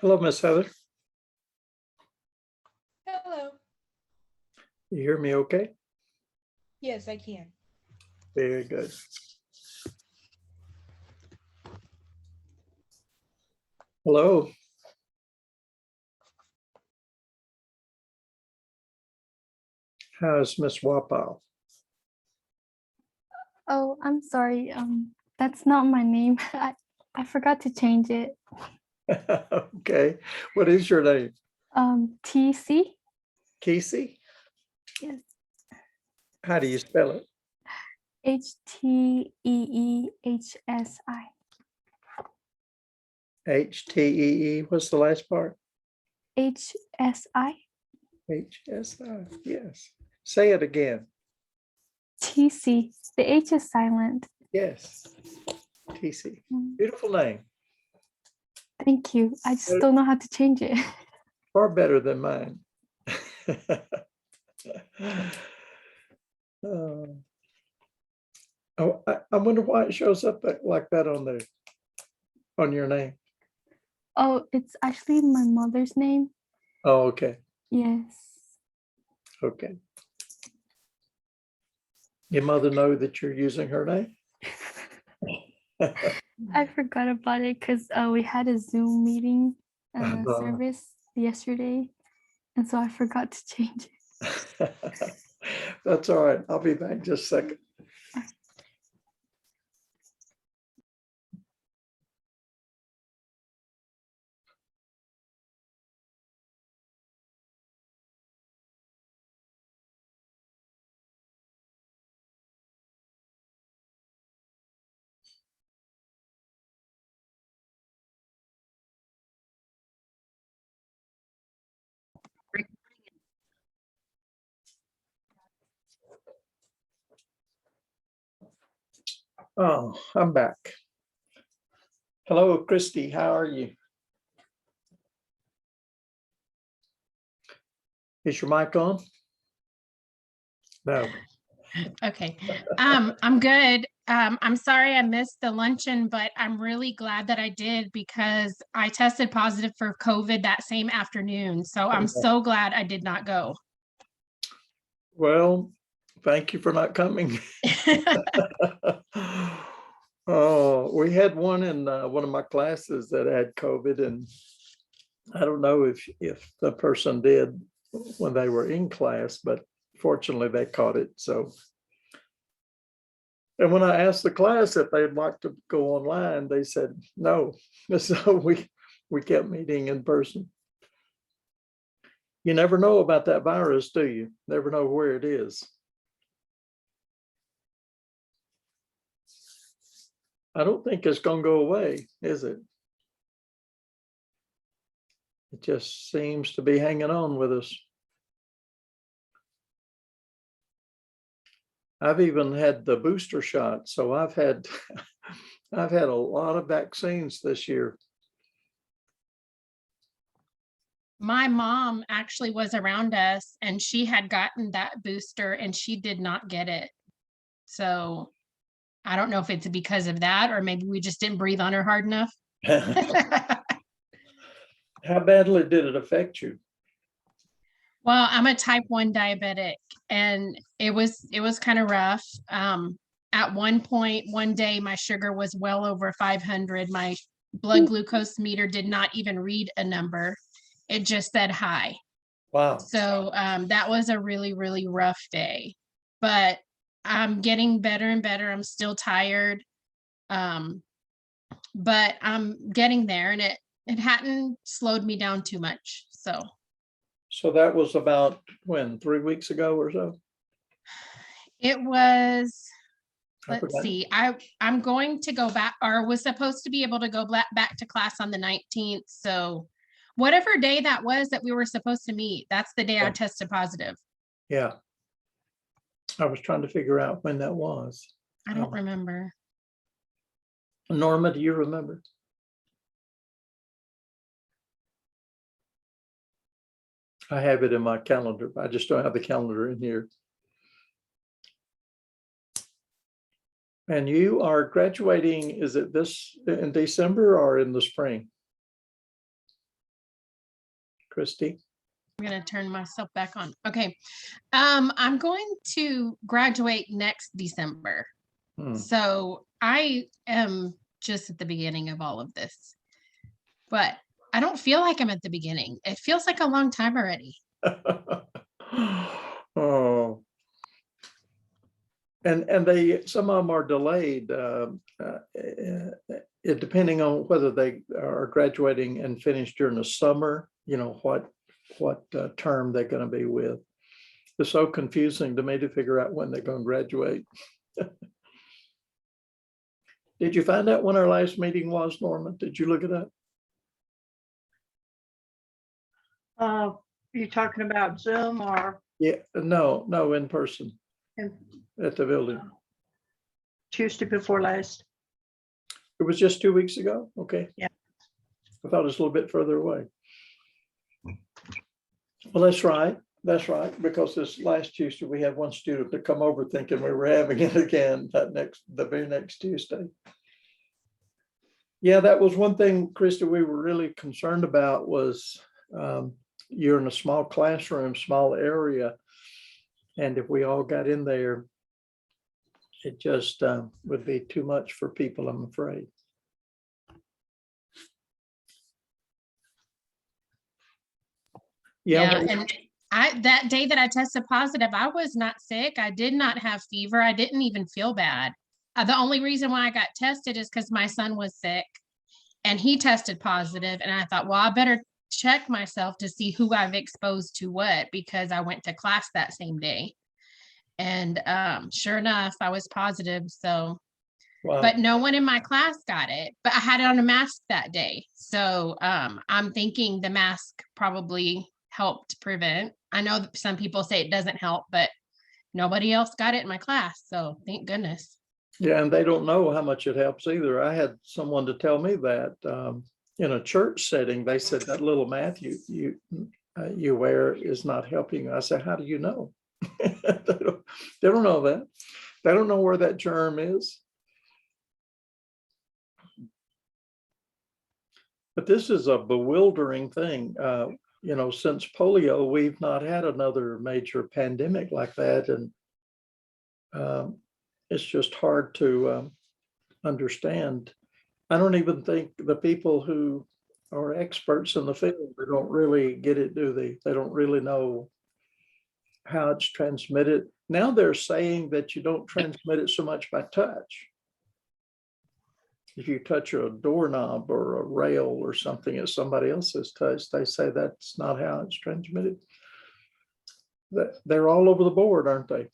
Hello, Miss Heather. Hello. You hear me okay? Yes, I can. Very good. Hello. How's Miss Wapau? Oh, I'm sorry. That's not my name. I forgot to change it. Okay. What is your name? TC. Casey? Yes. How do you spell it? HTEEHSI. HTEE. What's the last part? HSI. HSI. Yes. Say it again. TC. The H is silent. Yes. TC. Beautiful name. Thank you. I just don't know how to change it. Far better than mine. I wonder why it shows up like that on your name. Oh, it's actually my mother's name. Oh, okay. Yes. Okay. Your mother know that you're using her name? I forgot about it because we had a Zoom meeting service yesterday, and so I forgot to change it. That's all right. I'll be back just a second. Oh, I'm back. Hello, Christy. How are you? Is your mic on? No. Okay. I'm good. I'm sorry I missed the luncheon, but I'm really glad that I did because I tested positive for COVID that same afternoon. So I'm so glad I did not go. Well, thank you for not coming. Oh, we had one in one of my classes that had COVID, and I don't know if the person did when they were in class, but fortunately they caught it. So, and when I asked the class if they'd like to go online, they said no. So we kept meeting in person. You never know about that virus, do you? Never know where it is. I don't think it's going to go away, is it? It just seems to be hanging on with us. I've even had the booster shot, so I've had a lot of vaccines this year. My mom actually was around us and she had gotten that booster and she did not get it. So I don't know if it's because of that or maybe we just didn't breathe on her hard enough. How badly did it affect you? Well, I'm a type 1 diabetic and it was kind of rough. At one point, one day, my sugar was well over 500. My blood glucose meter did not even read a number. It just said high. Wow. So that was a really, really rough day, but I'm getting better and better. I'm still tired, but I'm getting there and it hadn't slowed me down too much. So that was about when, 3 weeks ago or so? It was, I let's forgot. see, I'm going to go back, or was supposed to be able to go back to class on the 19th. So whatever day that was that we were supposed to meet, that's the day I Yeah. tested positive. Yeah. I was trying to figure out when that was. I don't remember. Norma, do you remember? I have it in my calendar. I just don't have the calendar in here. And you are graduating, is it this in December or in the spring? Christy? I'm gonna turn myself back on. Okay. I'm going to graduate next December. Hmm. So I am just at the beginning of all of this. But I don't feel like I'm at the beginning. It feels like a long time already. Oh. And they, some of them are delayed, it depending on whether they are graduating and finished during the summer, you know, what term they're going to be with. It's so confusing to me to figure out when they're going to graduate. Did you find out when our last meeting was, Norman? Did you look it up? You talking about Zoom or Yeah, no, in person in at the building. Tuesday before last? It was just 2 weeks ago. Okay. Yeah. I thought it was a little bit further away. Well, that's right. That's right. Because this last Tuesday, we had one student to come over thinking we were having it again the very next Tuesday. Yeah, that was one thing, Krista, we were really concerned about was you're in a small classroom, small area. And if we all got in there, it just would be too much for people, I'm afraid. Yeah. And that day that I tested positive, I was not sick. I did not have fever. I didn't even feel bad. The only reason why I got tested is because my son was sick and he tested positive. And I thought, well, I better check myself to see who I've exposed to what, because I went to class that same day. And sure enough, I was positive. So, Wow. but no one in my class got it, but I had it on a mask that day. So I'm thinking the mask probably helped prevent. I know that some people say it doesn't help, but nobody else got it in my class. So thank goodness. Yeah, and they don't know how much it helps either. I had someone to tell me that in a church setting, they said that little mat you wear is not helping. I said, how do you know? They don't know that. They don't know where that germ is. But this is a bewildering thing. You know, since polio, we've not had another major pandemic like that. And it's just hard to understand. I don't even think the people who are experts in the field, they don't really get it, do they? They don't really know how it's transmitted. Now they're saying that you don't transmit it so much by touch. If you touch a doorknob or a rail or something that somebody else has touched, they say that's not how it's transmitted. They're all over the board, aren't they?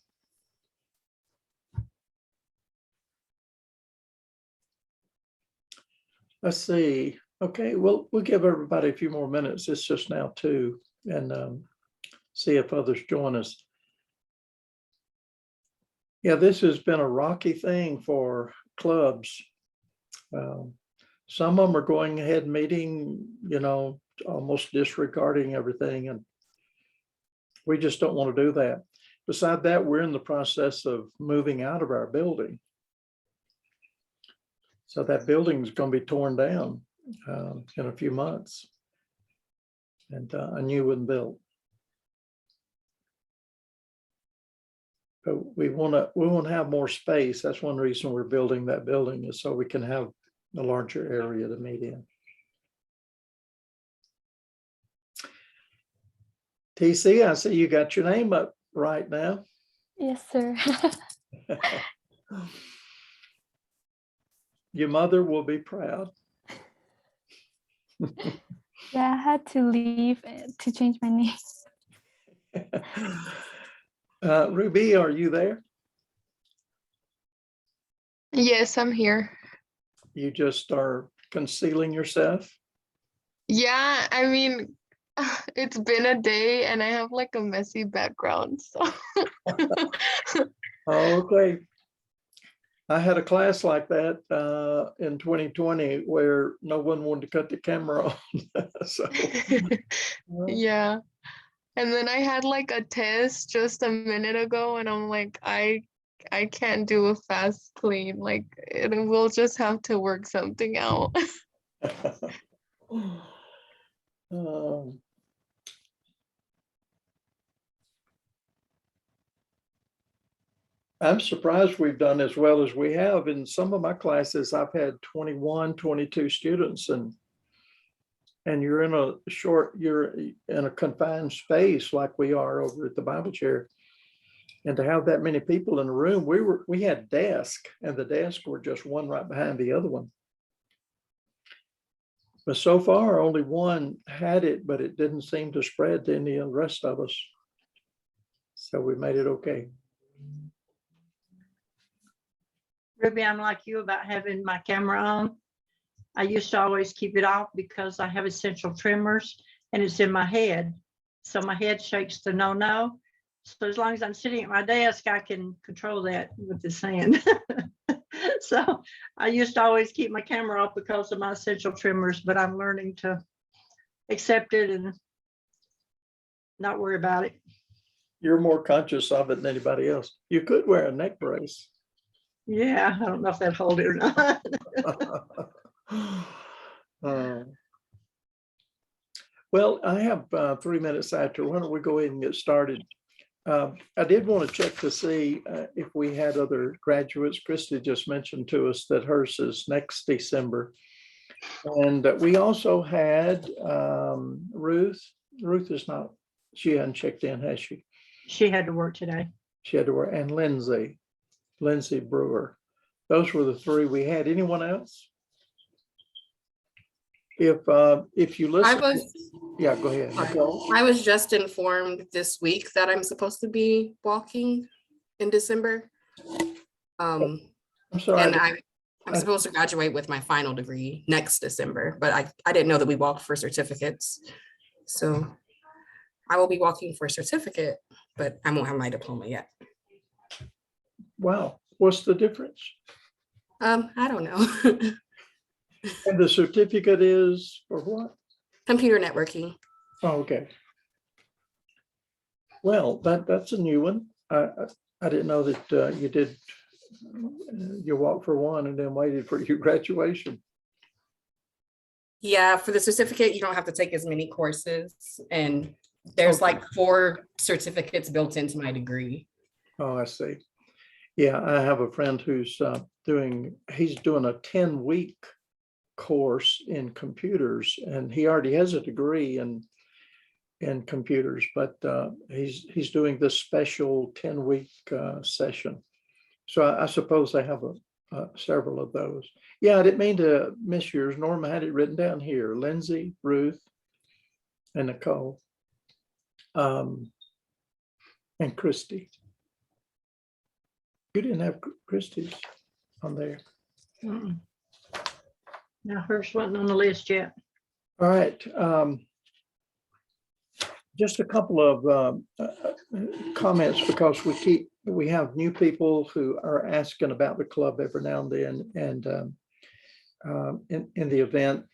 Let's see. Okay, well, we'll give everybody a few more minutes. It's just now 2, and see if others join us. Yeah, this has been a rocky thing for clubs. Some of them are going ahead meeting, you know, almost disregarding everything. And we just don't want to do that. Beside that, we're in the process of moving out of our building. So that building is going to be torn down in a few months and a new one built. But we want to have more space. That's one reason we're building that building, is so we can have a larger area to meet in. TC, I see you got your name up right now. Yes, sir. Your mother will be proud. Yeah, I had to leave to change my name. Ruby, are you there? Yes, I'm here. You just are concealing yourself? Yeah, I mean, it's been a day and I have like a messy background, so. Okay. I had a class like that in 2020 where no one wanted to cut the camera on. So, Yeah. And then I had like a test just a minute ago and I'm like, I can't do a fast clean. Like we'll just have to work something out. I'm surprised we've done as well as we have. In some of my classes, I've had 21, 22 students, and you're in a confined space like we are over at the Bible chair. And to have that many people in a room, we had desks, and the desks were just one right behind the other one. But so far, only one had it, but it didn't seem to spread to any of the rest of us. So we made it okay. Ruby, I'm like you about having my camera on. I used to always keep it off because I have essential tremors and it's in my head. So my head shakes to no. So as long as I'm sitting at my desk, I can control that with this hand. So I used to always keep my camera off because of my essential tremors, but I'm learning to accept it and not worry about it. You're more conscious of it than anybody else. You could wear a neck brace. Yeah, I don't know if that hold it or not. Well, I have 3 minutes after. Why don't we go ahead and get started? I did want to check to see if we had other graduates. Christy just mentioned to us that hers is next December. And we also had Ruth. Ruth is not, she hadn't checked in, has she? She had to work today. She had to work. And Lindsay Brewer. Those were the three we had. Anyone else? If you listen, yeah, go ahead. Nicole. I was just informed this week that I'm supposed to be walking in December. I'm sorry. And I'm supposed to graduate with my final degree next December, but I didn't know that we walked for certificates. So I will be walking for a certificate, but I won't have my diploma yet. Wow. What's the difference? I don't know. And the certificate is for what? Computer networking. Oh, okay. Well, that's a new one. I didn't know that you did. You walked for one and then waited for your graduation. Yeah, for the certificate, you don't have to take as many courses, and there's like 4 certificates built into my degree. Oh, I see. Yeah, I have a friend who's doing a 10-week course in computers, and he already has a degree in computers, but he's doing this special 10-week session. So I suppose they have several of those. Yeah, I didn't mean to miss yours. Norma had it written down here. Lindsay, Ruth, and Nicole, and Christy. You didn't have Christy's on there. Now hers wasn't on the list yet. All right. Just a couple of comments, because we have new people who are asking about the club every now and then, and in the event,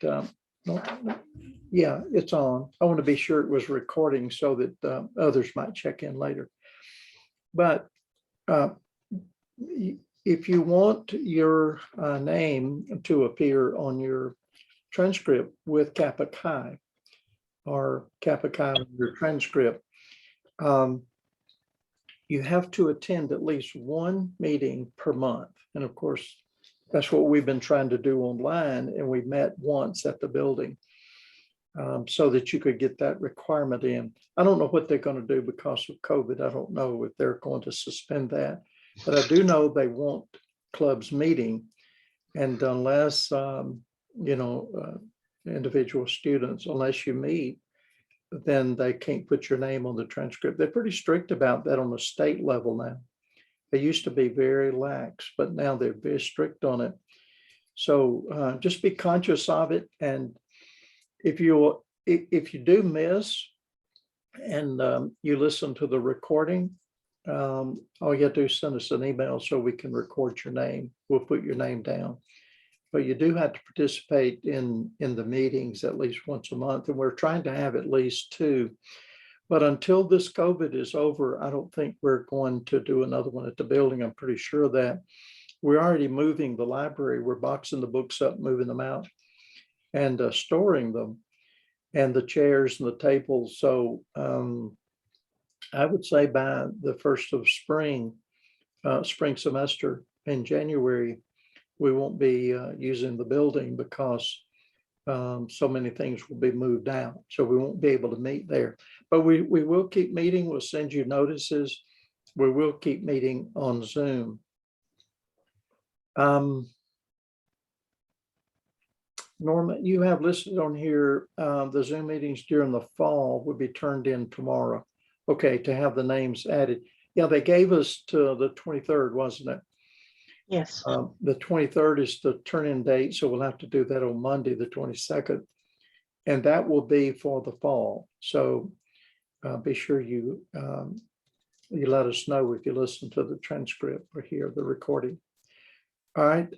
yeah, it's on. I want to be sure it was recording so that others might check in later. But if you want your name to appear on your transcript with Kappa Chi, or Kappa Chi on your transcript, you have to attend at least one meeting per month. And of course, that's what we've been trying to do online, and we met once at the building so that you could get that requirement in. I don't know what they're going to do because of COVID. I don't know if they're going to suspend that, but I do know they want clubs meeting, and unless individual students, unless you meet, then they can't put your name on the transcript. They're pretty strict about that on the state level now. They used to be very lax, but now they're very strict on it. So just be conscious of it. And if you do miss and you listen to the recording, all you have to do is send us an email so we can record your name. We'll put your name down. But you do have to participate in the meetings at least once a month, and we're trying to have at least 2. But until this COVID is over, I don't think we're going to do another one at the building. I'm pretty sure of that. We're already moving the library. We're boxing the books up, moving them out, and storing them, and the chairs and the tables. So I would say by the 1st of spring, spring semester in January, we won't be using the building because so many things will be moved out. So we won't be able to meet there. But we will keep meeting. We'll send you notices. We will keep meeting on Zoom. Norma, you have listed on here, the Zoom meetings during the fall would be turned in tomorrow. Okay, to have the names added. Yeah, they gave us to the 23rd, wasn't it? Yes. The 23rd is the turn-in date, so we'll have to do that on Monday, the 22nd. And that will be for the fall. So be sure you let us know if you listen to the transcript or hear the recording. All right.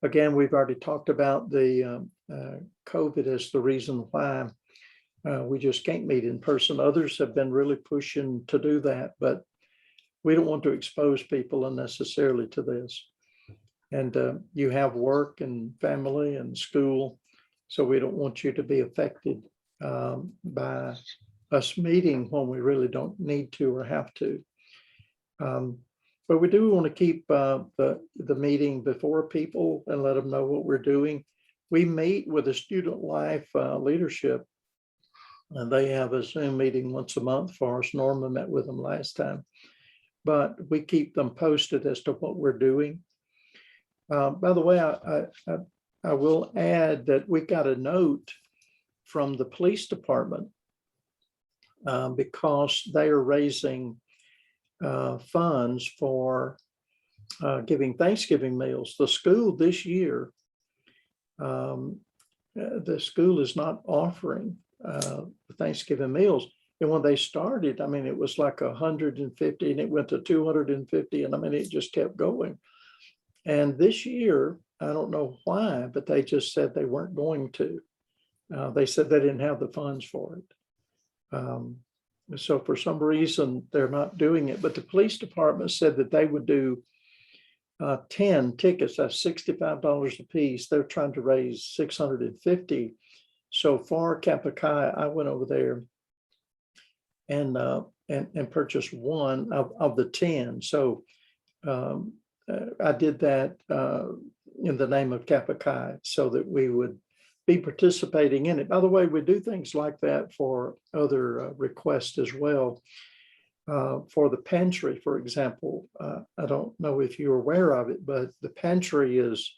Again, we've already talked about the COVID as the reason why we just can't meet in person. Others have been really pushing to do that, but we don't want to expose people unnecessarily to this. And you have work and family and school, so we don't want you to be affected by us meeting when we really don't need to or have to. But we do want to keep the meeting before people and let them know what we're doing. We meet with the student life leadership, and they have a Zoom meeting once a month for us. Norma met with them last time, but we keep them posted as to what we're doing. By the way, I will add that we got a note from the police department because they are raising funds for giving Thanksgiving meals. The school this year, the school is not offering Thanksgiving meals. And when they started, I mean, it was like 150 and it went to 250. And I mean, it just kept going. And this year, I don't know why, but they just said they weren't going to. They said they didn't have the funds for it. So for some reason, they're not doing it. But the police department said that they would do 10 tickets. That's $65 a piece. They're trying to raise 650. So for Kappa Chi, I went over there and purchased one of the 10. So I did that in the name of Kappa Chi so that we would be participating in it. By the way, we do things like that for other requests as well. For the pantry, for example, I don't know if you're aware of it, but the pantry is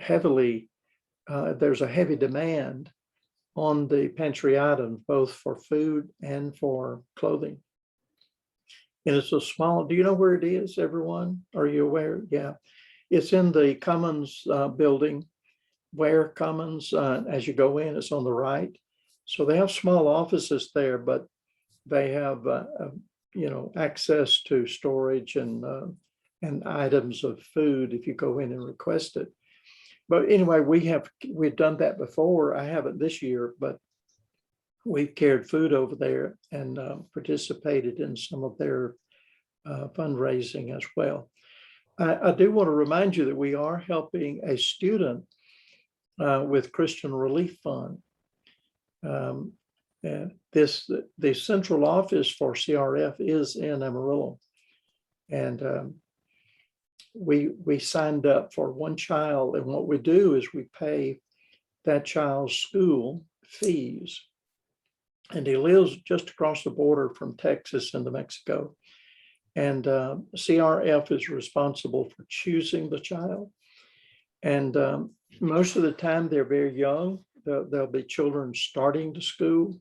heavily, there's a heavy demand on the pantry items, both for food and for clothing. And it's a small, do you know where it is, everyone? Are you aware? Yeah, it's in the Commons building, Ware Commons. As you go in, it's on the right. So they have small offices there, but they have, access to storage and items of food if you go in and request it. But anyway, we've done that before. I haven't this year, but we've carried food over there and participated in some of their fundraising as well. I do want to remind you that we are helping a student with Christian Relief Fund. And the central office for CRF is in Amarillo. And we signed up for one child, and what we do is we pay that child's school fees. And he lives just across the border from Texas into Mexico. And CRF is responsible for choosing the child. And most of the time they're very young. There'll be children starting to school.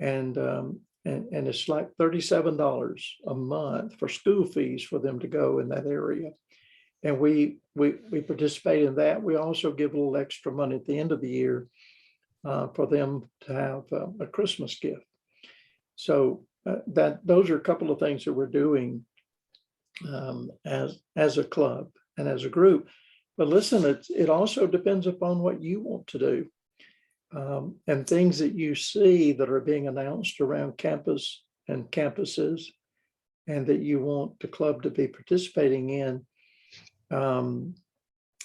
And it's like $37 a month for school fees for them to go in that area. And we participate in that. We also give a little extra money at the end of the year for them to have a Christmas gift. So those are a couple of things that we're doing as a club and as a group. But listen, it also depends upon what you want to do. And things that you see that are being announced around campus and campuses and that you want the club to be participating in.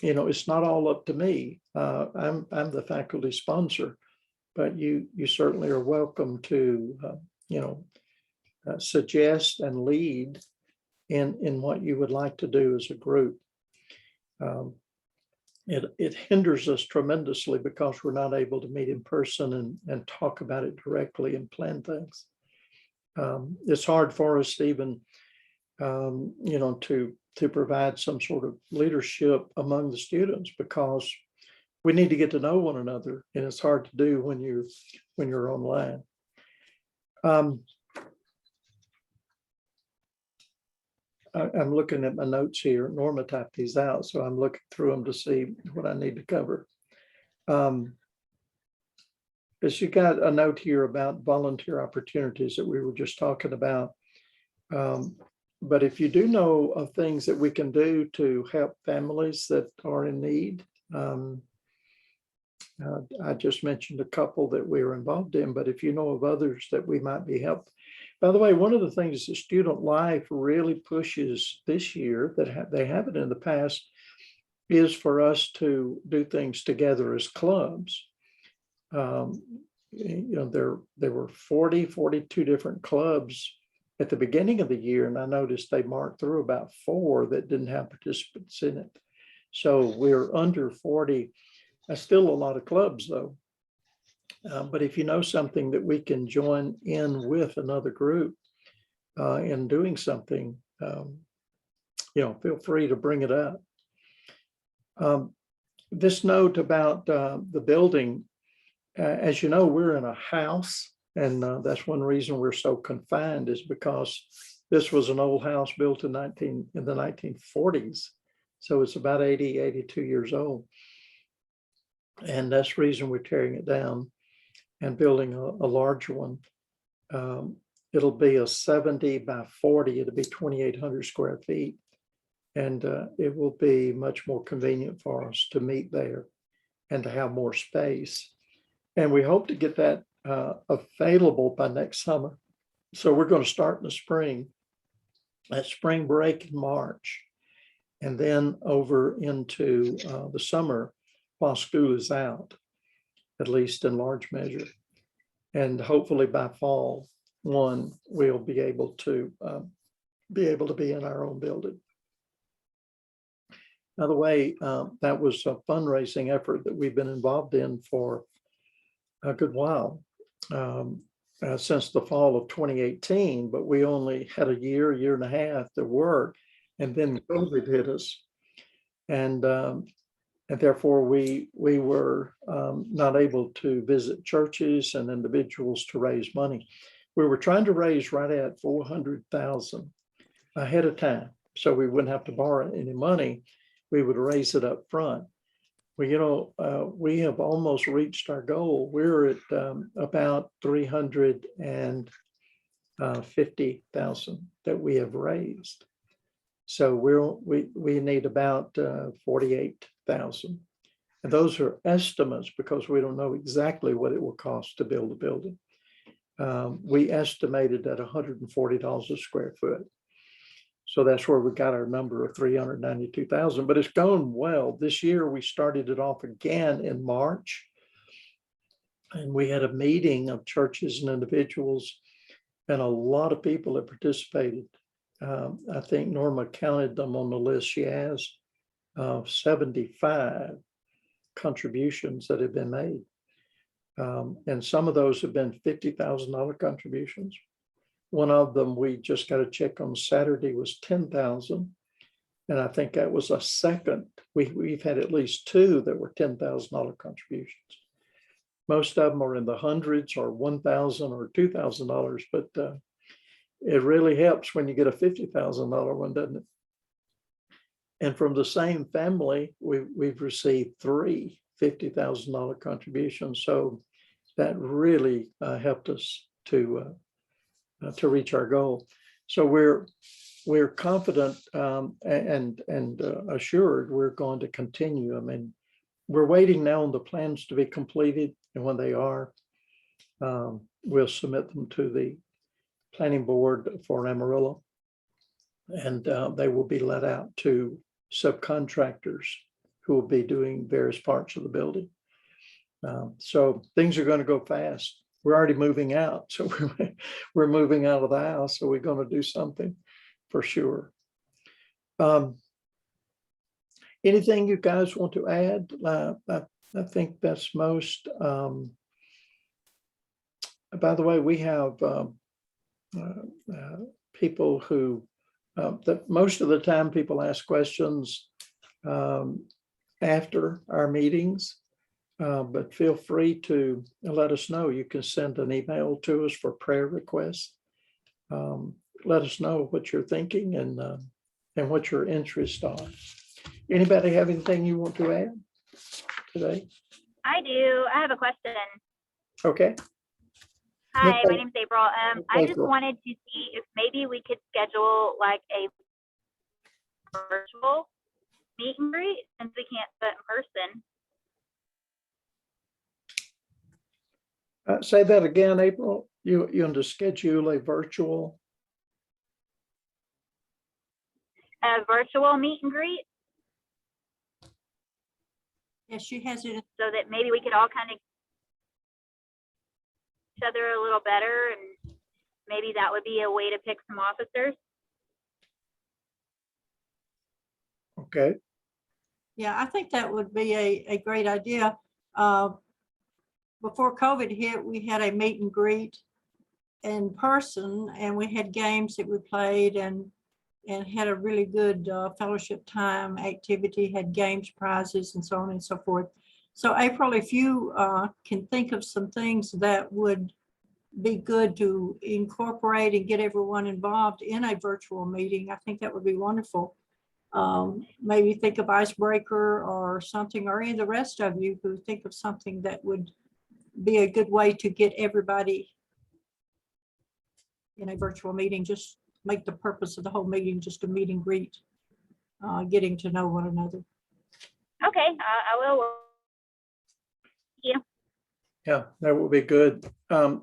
It's not all up to me. I'm the faculty sponsor, but you certainly are welcome to, suggest and lead in what you would like to do as a group. It hinders us tremendously because we're not able to meet in person and talk about it directly and plan things. It's hard for us to even, to provide some sort of leadership among the students because we need to get to know one another, and it's hard to do when you're online. I'm looking at my notes here. Norma typed these out, so I'm looking through them to see what I need to cover. As you got a note here about volunteer opportunities that we were just talking about. But if you do know of things that we can do to help families that are in need, I just mentioned a couple that we were involved in, but if you know of others that we might be helped. By the way, one of the things that Student Life really pushes this year that they haven't in the past is for us to do things together as clubs. There were 42 different clubs at the beginning of the year, and I noticed they marked through about 4 that didn't have participants in it. So we're under 40. That's still a lot of clubs, though. But if you know something that we can join in with another group in doing something, feel free to bring it up. This note about the building, as you know, we're in a house, and that's one reason we're so confined is because this was an old house built in the 1940s. So it's about 82 years old. And that's the reason we're tearing it down and building a larger one. It'll be a 70 by 40. It'll be 2,800 square feet. And it will be much more convenient for us to meet there and to have more space. And we hope to get that available by next summer. So we're going to start in the spring, at spring break in March, and then over into the summer while school is out, at least in large measure. And hopefully by fall 1, we'll be able to be in our own building. By the way, that was a fundraising effort that we've been involved in for a good while, since the fall of 2018, but we only had a year and a half to work, and then COVID hit us. And therefore we were not able to visit churches and individuals to raise money. We were trying to raise right at $400,000 ahead of time, so we wouldn't have to borrow any money. We would raise it up front. Well, we have almost reached our goal. We're at about $350,000 that we have raised. So we need about 48,000, and those are estimates because we don't know exactly what it will cost to build a building. We estimated at $140 a square foot. So that's where we got our number of 392,000, but it's going well. This year we started it off again in March, and we had a meeting of churches and individuals, and a lot of people have participated. I think Norma counted them on the list she has, 75 contributions that have been made. And some of those have been $50,000 contributions. One of them we just got a check on Saturday was $10,000. And I think that was a second. We've had at least 2 that were $10,000 contributions. Most of them are in the hundreds or $1,000 or $2,000, but it really helps when you get a $50,000 one, doesn't it? And from the same family, we've received 3 $50,000 contributions. So that really helped us to reach our goal. So we're confident and assured we're going to continue. I mean, we're waiting now on the plans to be completed, and when they are, we'll submit them to the planning board for Amarillo, and they will be let out to subcontractors who will be doing various parts of the building. So things are going to go fast, we're already moving out. So we're moving out of the house. So we're going to do something for sure. Anything you guys want to add? I think that's most. By the way, we have people who, most of the time people ask questions after our meetings, but feel free to let us know. You can send an email to us for prayer requests. Let us know what you're thinking and what your interests are. Anybody have anything you want to add today? I do. I have a question. Okay. Hi, Okay. my name's April. I just April. wanted to see if maybe we could schedule like a virtual meet and greet since we can't do it in person. Say that again, April. You want to schedule a virtual? A virtual meet and greet Yeah, she has it. so that maybe we could all kind of each other a little better, and maybe that would be a way to pick some officers. Okay. Yeah, I think that would be a great idea. Before COVID hit, we had a meet and greet in person, and we had games that we played and had a really good fellowship time activity, had games, prizes, and so on and so forth. So April, if you can think of some things that would be good to incorporate and get everyone involved in a virtual meeting, I think that would be wonderful. Maybe think of icebreaker or something, or any of the rest of you who think of something that would be a good way to get everybody in a virtual meeting. Just make the purpose of the whole meeting just a meet and greet, getting to know one another. Okay, I will. Yeah, that would be good. One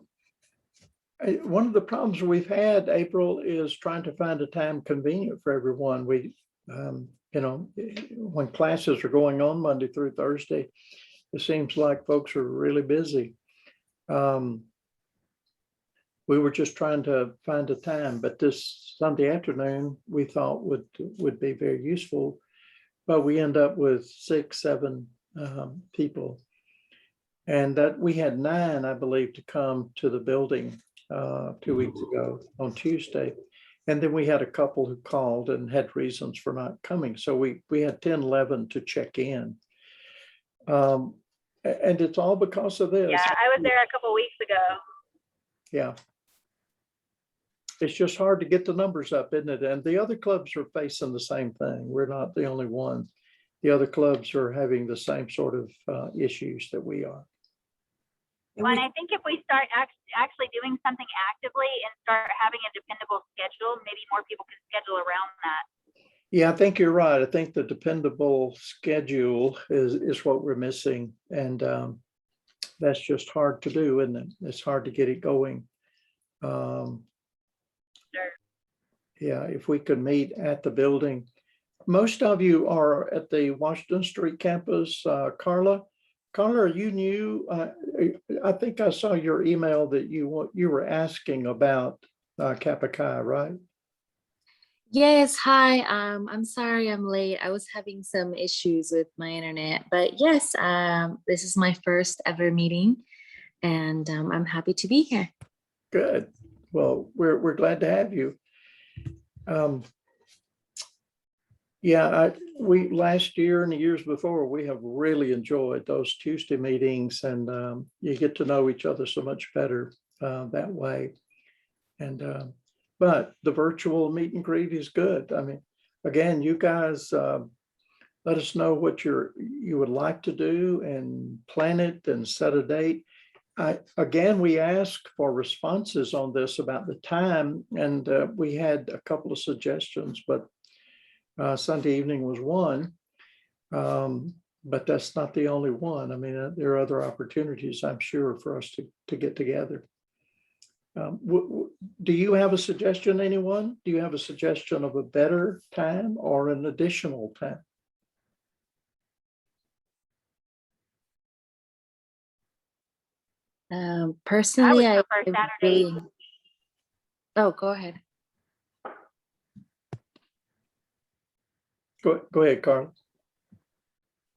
of the problems we've had, April, is trying to find a time convenient for everyone. We, when classes are going on Monday through Thursday, it seems like folks are really busy. We were just trying to find a time, but this Sunday afternoon we thought would be very useful, but we end up with 6, 7 people, and that we had 9, I believe, to come to the building 2 weeks ago on Tuesday, and then we had a couple who called and had reasons for not coming, so we had 10, 11 to check in, and it's all because of this. Yeah, I was there a couple weeks ago. Yeah. It's just hard to get the numbers up, isn't it? And the other clubs are facing the same thing. We're not the only one. The other clubs are having the same sort of issues that we are. And Well, we- and I think if we start actually doing something actively and start having a dependable schedule, maybe more people can schedule around that. Yeah, I think you're right. I think the dependable schedule is what we're missing. And that's just hard to do, isn't it? It's hard to get it going. Sure. Yeah, if we could meet at the building. Most of you are at the Washington Street campus. Carla, are you new? I think I saw your email that you were asking about Kappa Chi, right? Yes, hi. I'm sorry I'm late. I was having some issues with my internet, but yes, this is my first ever meeting, and I'm happy to be here. Good. Well, we're glad to have you. Yeah, we last year and the years before, we have really enjoyed those Tuesday meetings, and you get to know each other so much better that way. And but the virtual meet and greet is good. I mean, again, you guys let us know what you would like to do and plan it and set a date. Again, we asked for responses on this about the time, and we had a couple of suggestions, but Sunday evening was one, but that's not the only one. I mean, there are other opportunities, I'm sure, for us to get together. Do you have a suggestion, anyone? Do you have a suggestion of a better time or an additional time? Personally, I prefer would Saturdays. really. Oh, go ahead. Go ahead, Carl.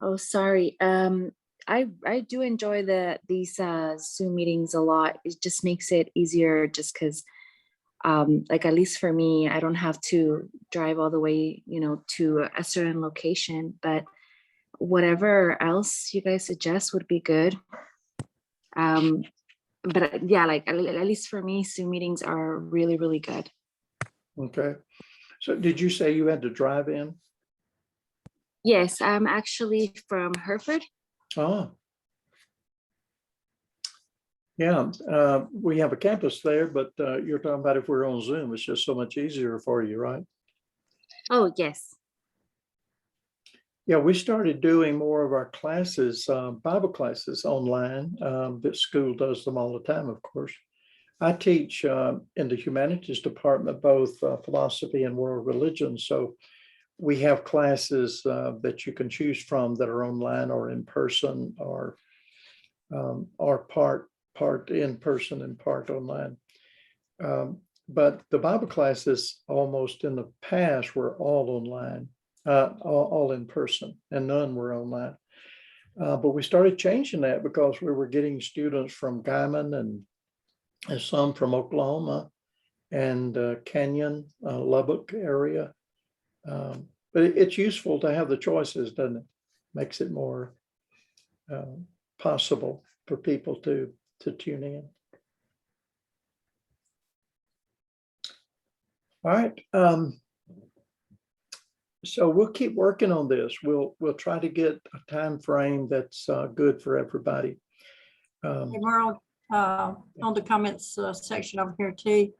Oh, sorry. I do enjoy these Zoom meetings a lot. It just makes it easier just because like at least for me, I don't have to drive all the way, to a certain location, but whatever else you guys suggest would be good. But yeah, like at least for me, Zoom meetings are really, really good. Okay. So did you say you had to drive in? Yes, I'm actually from Hereford. Oh. Yeah, we have a campus there, but you're talking about if we're on Zoom, it's just so much easier for you, right? Oh, yes. Yeah, we started doing more of our classes, Bible classes online. The school does them all the time, of course. I teach in the humanities department, both philosophy and world religion. So we have classes that you can choose from that are online or in person or part in person and part online. But the Bible classes almost in the past were all online, all in person, and none were online. But we started changing that because we were getting students from Guyman and some from Oklahoma and Canyon, Lubbock area. But it's useful to have the choices, doesn't it? Makes it more possible for people to tune in. All right. So we'll keep working on this. We'll try to get a time frame that's good for everybody. Hey, Merle, on the comments section over here too,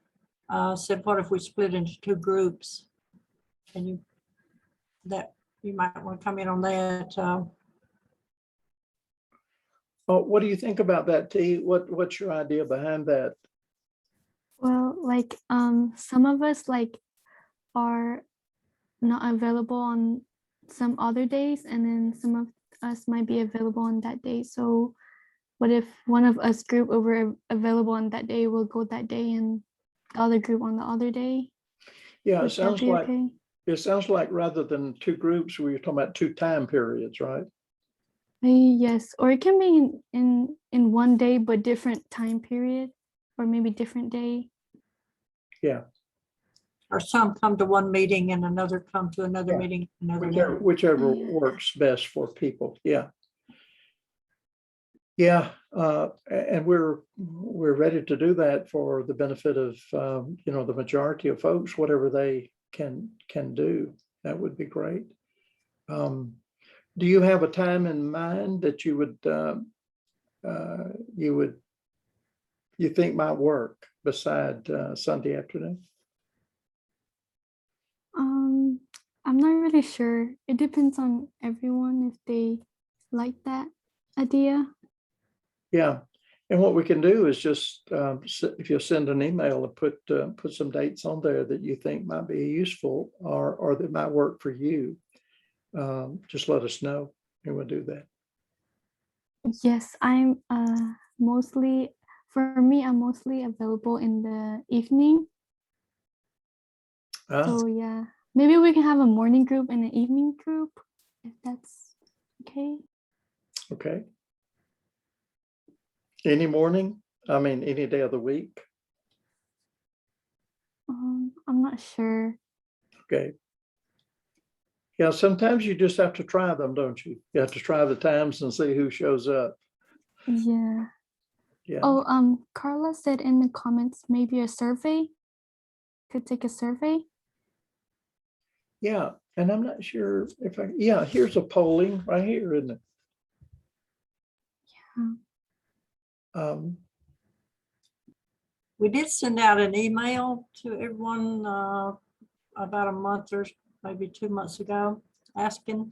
said, what if we split into two groups? And you might want to comment on that. Oh, what do you think about that, T? What's your idea behind that? Well, like some of us like are not available on some other days, and then some of us might be available on that day. So what if one of us group over available on that day will go that day and the other group on the other day? Yeah, Would that be okay? it sounds like rather than two groups, we were talking about two time periods, right? Yes, or it can be in one day but different time period, or maybe different day. Yeah. Or some come to one meeting and another come to another Yeah. meeting another day. Whichever works best for people. Yeah. Yeah, and we're ready to do that for the benefit of the majority of folks, whatever they can do. That would be great. Do you have a time in mind that you think might work beside Sunday afternoon? I'm not really sure. It depends on everyone if they like that idea. Yeah, and what we can do is just if you send an email and put some dates on there that you think might be useful or that might work for you, just let us know and we'll do that. Yes, I'm mostly available in the evening. So yeah, maybe we can have a morning group and an evening group if that's okay. Okay. Any morning? I mean, any day of the week? I'm not sure. Okay. Yeah, sometimes you just have to try them, don't you? You have to try the times and see who shows up. Yeah. Yeah. Oh, Carla said in the comments, maybe a survey. Could take a survey. Yeah, and I'm not sure if here's a polling right here, isn't it? Yeah. We did send out an email to everyone about a month or maybe 2 months ago asking,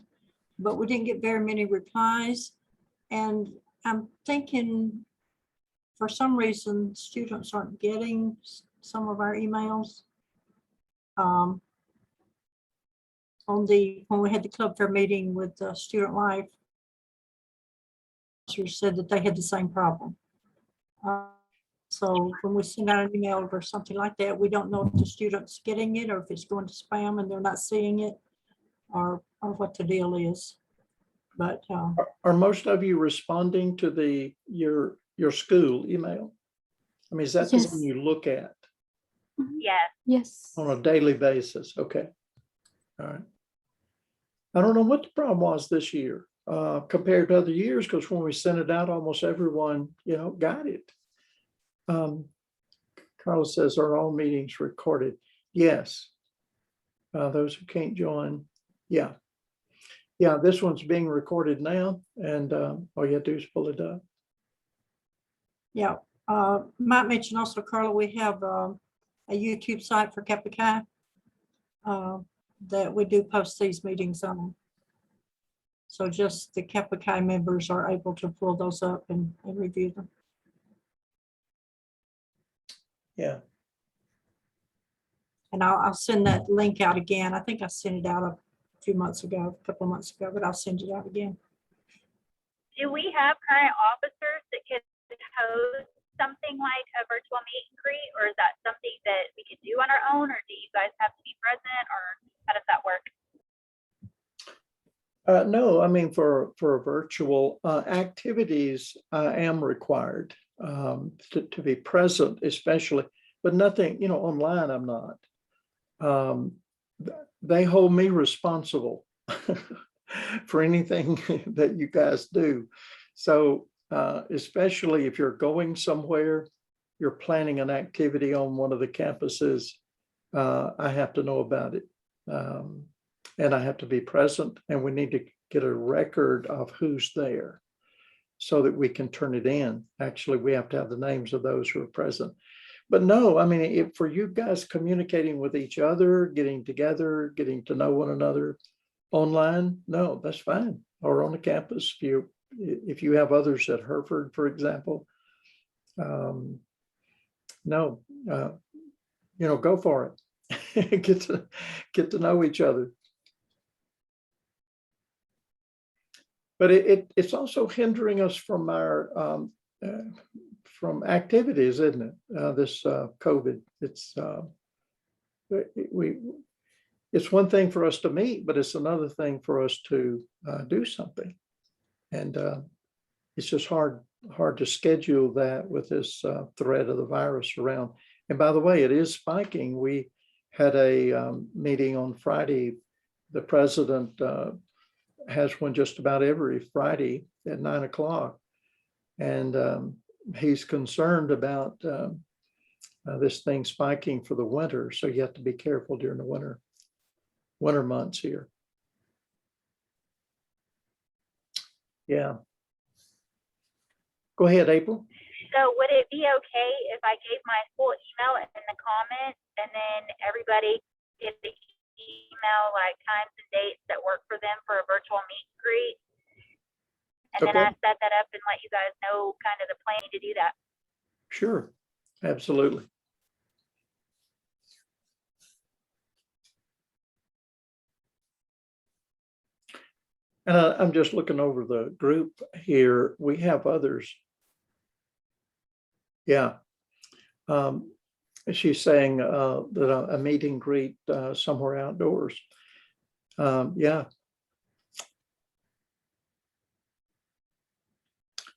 but we didn't get very many replies. And I'm thinking for some reason, students aren't getting some of our emails. When we had the Club Fair meeting with Student Life, said that they had the same problem. So when we send out an email or something like that, we don't know if the student's getting it or if it's going to spam and they're not seeing it, or what the deal is. But Are most of you responding to your school email? I mean, is that the Yes. one you look at Yes. Yes. on a daily basis? Okay. All right. I don't know what the problem was this year compared to other years, because when we sent it out, almost everyone, got it. Carla says, are all meetings recorded? Yes. Those who can't join, yeah. Yeah, this one's being recorded now, and all you have to do is pull it up. yeah, might mention also, Carla, we have a YouTube site for Kappa Chi that we do post these meetings on. So just the Kappa Chi members are able to pull those up and review them. Yeah. And I'll send that link out again. I think I sent it out a couple of months ago, but I'll send it out again. Do we have current officers that could host something like a virtual meet and greet, or is that something that we could do on our own, or do you guys have to be present, or how does that work? No, I mean, for virtual activities, I am required to be present, especially, but nothing, online, I'm not. They hold me responsible for anything that you guys do. So especially if you're going somewhere, you're planning an activity on one of the campuses, I have to know about it. And I have to be present, and we need to get a record of who's there so that we can turn it in. Actually, we have to have the names of those who are present. But no, I mean, for you guys communicating with each other, getting together, getting to know one another online, no, that's fine. Or on the campus, if you have others at Hereford, for example, no, go for it. get to know each other. But it's also hindering us from our from activities, isn't it? This COVID. It's one thing for us to meet, but it's another thing for us to do something, and it's just hard to schedule that with this threat of the virus around. And by the way, it is spiking. We had a meeting on Friday. The president has one just about every Friday at 9 o'clock. And he's concerned about this thing spiking for the winter. So you have to be careful during the winter months here. Yeah. Go ahead, April. So would it be okay if I gave my full email in the comments, and then everybody gets the email like times and dates that work for them for a virtual meet and greet? And then I set that up and let you guys know kind of the planning to do that. Sure, absolutely. And I'm just looking over the group here. We have others. Yeah. She's saying that a meet and greet somewhere outdoors. Yeah.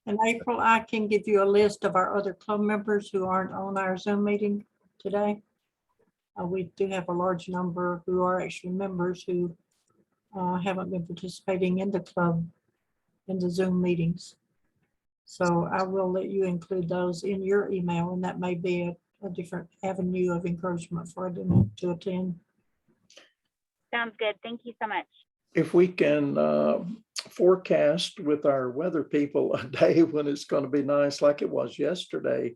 And April, I can give you a list of our other club members who aren't on our Zoom meeting today. We do have a large number who are actually members who haven't been participating in the club in the Zoom meetings. So I will let you include those in your email, and that may be a different avenue of encouragement for them to attend. Sounds good. Thank you so much. If we can forecast with our weather people a day when it's going to be nice like it was yesterday,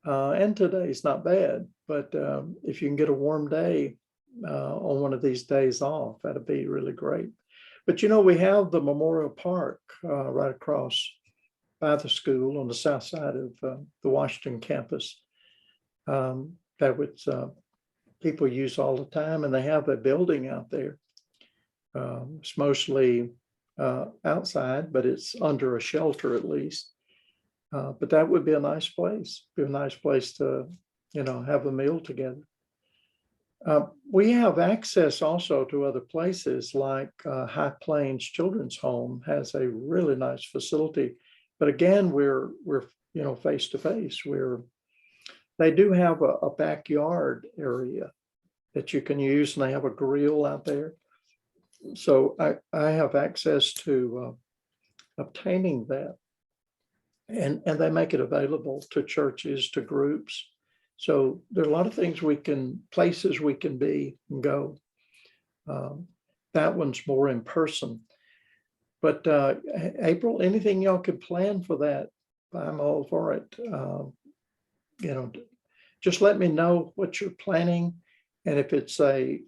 and today's not bad, but if you can get a warm day on one of these days off, that'd be really great. But we have the Memorial Park right across by the school on the south side of the Washington campus that which people use all the time, and they have a building out there. It's mostly outside, but it's under a shelter at least. But that would be a nice place, to, have a meal together. We have access also to other places like High Plains Children's Home has a really nice facility. But again, we're face to face. They do have a backyard area that you can use, and they have a grill out there. So I have access to obtaining that. And they make it available to churches, to groups. So there are a lot of things places we can be and go. That one's more in person. But April, anything y'all could plan for that, I'm all for it. Just let me know what you're planning. And if it's a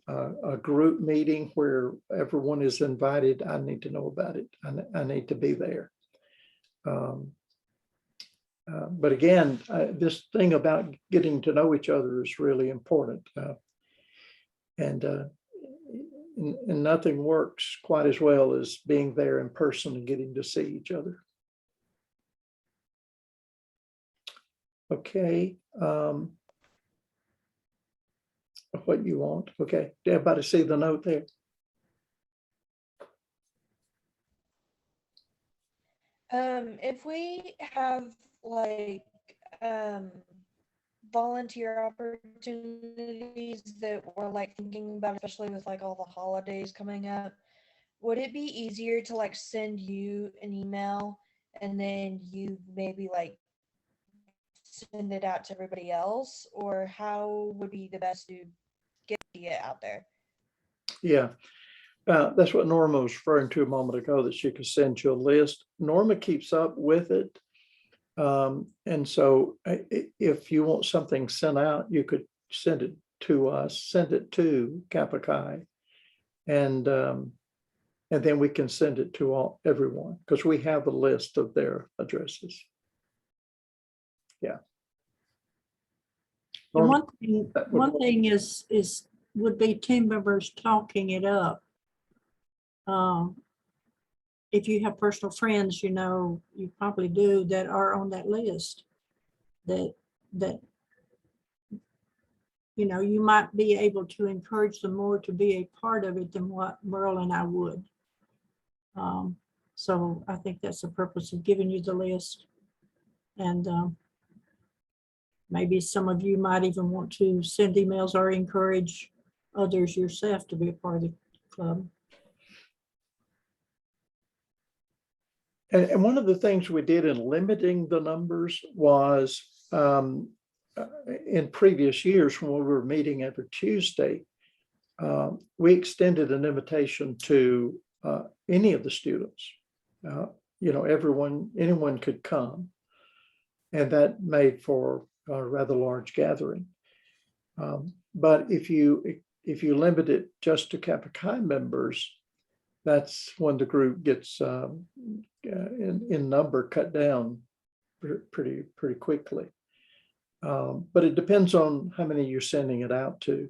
group meeting where everyone is invited, I need to know about it. I need to be there. But again, this thing about getting to know each other is really important. And nothing works quite as well as being there in person and getting to see each other. Okay. What you want. Okay. Did everybody see the note there? If we have like volunteer opportunities that we're like thinking about, especially with like all the holidays coming up, would it be easier to like send you an email and then you maybe like send it out to everybody else, or how would be the best to get it out there? Yeah. That's what Norma was referring to a moment ago, that she could send you a list. Norma keeps up with it. And so if you want something sent out, you could send it to us, send it to Kappa Chi, and then we can send it to everyone, because we have a list of their addresses. Yeah. And Norma, one thing would be team members talking it up. If you have personal friends, you probably do, that are on that list, that you might be able to encourage them more to be a part of it than what Merle and I would. So I think that's the purpose of giving you the list. And maybe some of you might even want to send emails or encourage others yourself to be a part of the club. And one of the things we did in limiting the numbers was in previous years when we were meeting every Tuesday, we extended an invitation to any of the students. Anyone could come, and that made for a rather large gathering. But if you limit it just to Kappa Chi members, that's when the group gets in number cut down pretty quickly. But it depends on how many you're sending it out to.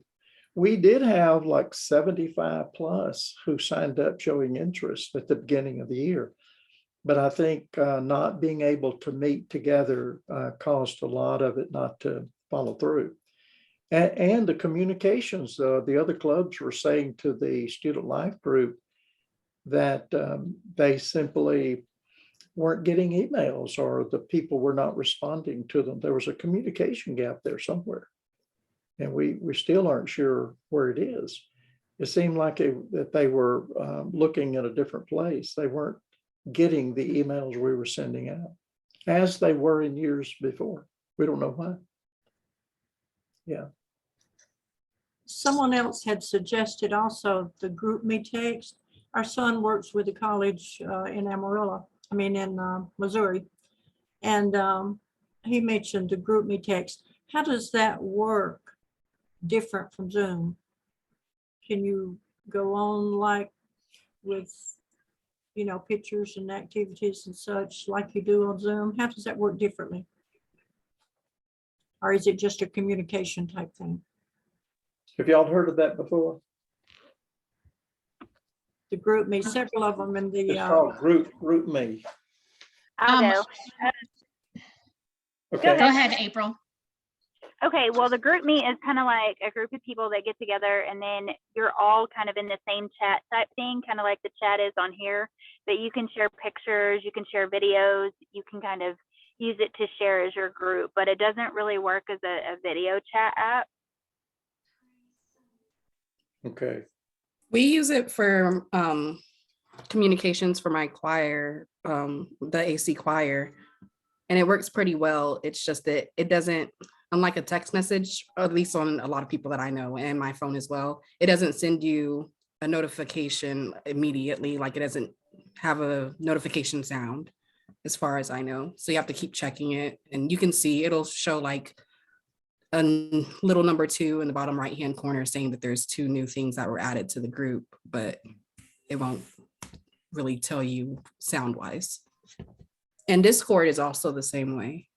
We did have like 75 plus who signed up showing interest at the beginning of the year. But I think not being able to meet together caused a lot of it not to follow through. And the communications, the other clubs were saying to the student life group that they simply weren't getting emails, or the people were not responding to them. There was a communication gap there somewhere. And we still aren't sure where it is. It seemed like that they were looking at a different place. They weren't getting the emails we were sending out, as they were in years before. We don't know why. Yeah. Someone else had suggested also the group me text. Our son works with a college in Amarillo, in Missouri. And he mentioned the group me text. How does that work different from Zoom? Can you go on like with, pictures and activities and such like you do on Zoom? How does that work differently? Or is it just a communication type thing? Have y'all heard of that before? The group me, several of them in the It's called group me. I'll Um, go. Okay, Go ahead, April. Okay, well, the group meet is kind of like a group of people that get together and then you're all kind of in the same chat type thing, kind of like the chat is on here, but you can share pictures, you can share videos, you can kind of use it to share as your group, but it doesn't really work as a video chat app. okay. We use it for communications for my choir, the AC choir, and it works pretty well. It's just that it doesn't, unlike a text message, or at least on a lot of people that I know and my phone as well, it doesn't send you a notification immediately. Like it doesn't have a notification sound as far as I know. So you have to keep checking it and you can see it'll show like a little number 2 in the bottom right hand corner saying that there's 2 new things that were added to the group, but it won't really tell you sound wise. And Discord is also the same way.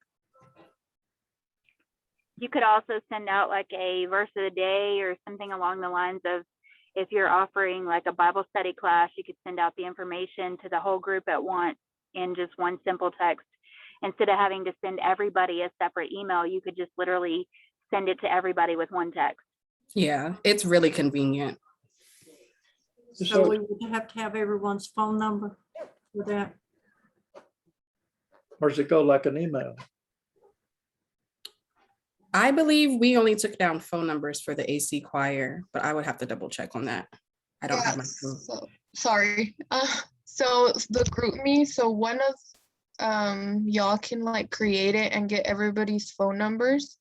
You could also send out like a verse of the day or something along the lines of, if you're offering like a Bible study class, you could send out the information to the whole group at once in just one simple text. Instead of having to send everybody a separate email, you could just literally send it to everybody with one text. Yeah, it's really convenient. So we would have to have everyone's phone number for that. Or does it go like an email? I believe we only took down phone numbers for the AC choir, but I would have to double check on that. I don't have my phone. So, sorry. So the group me, so one of y'all can like create it and get everybody's phone numbers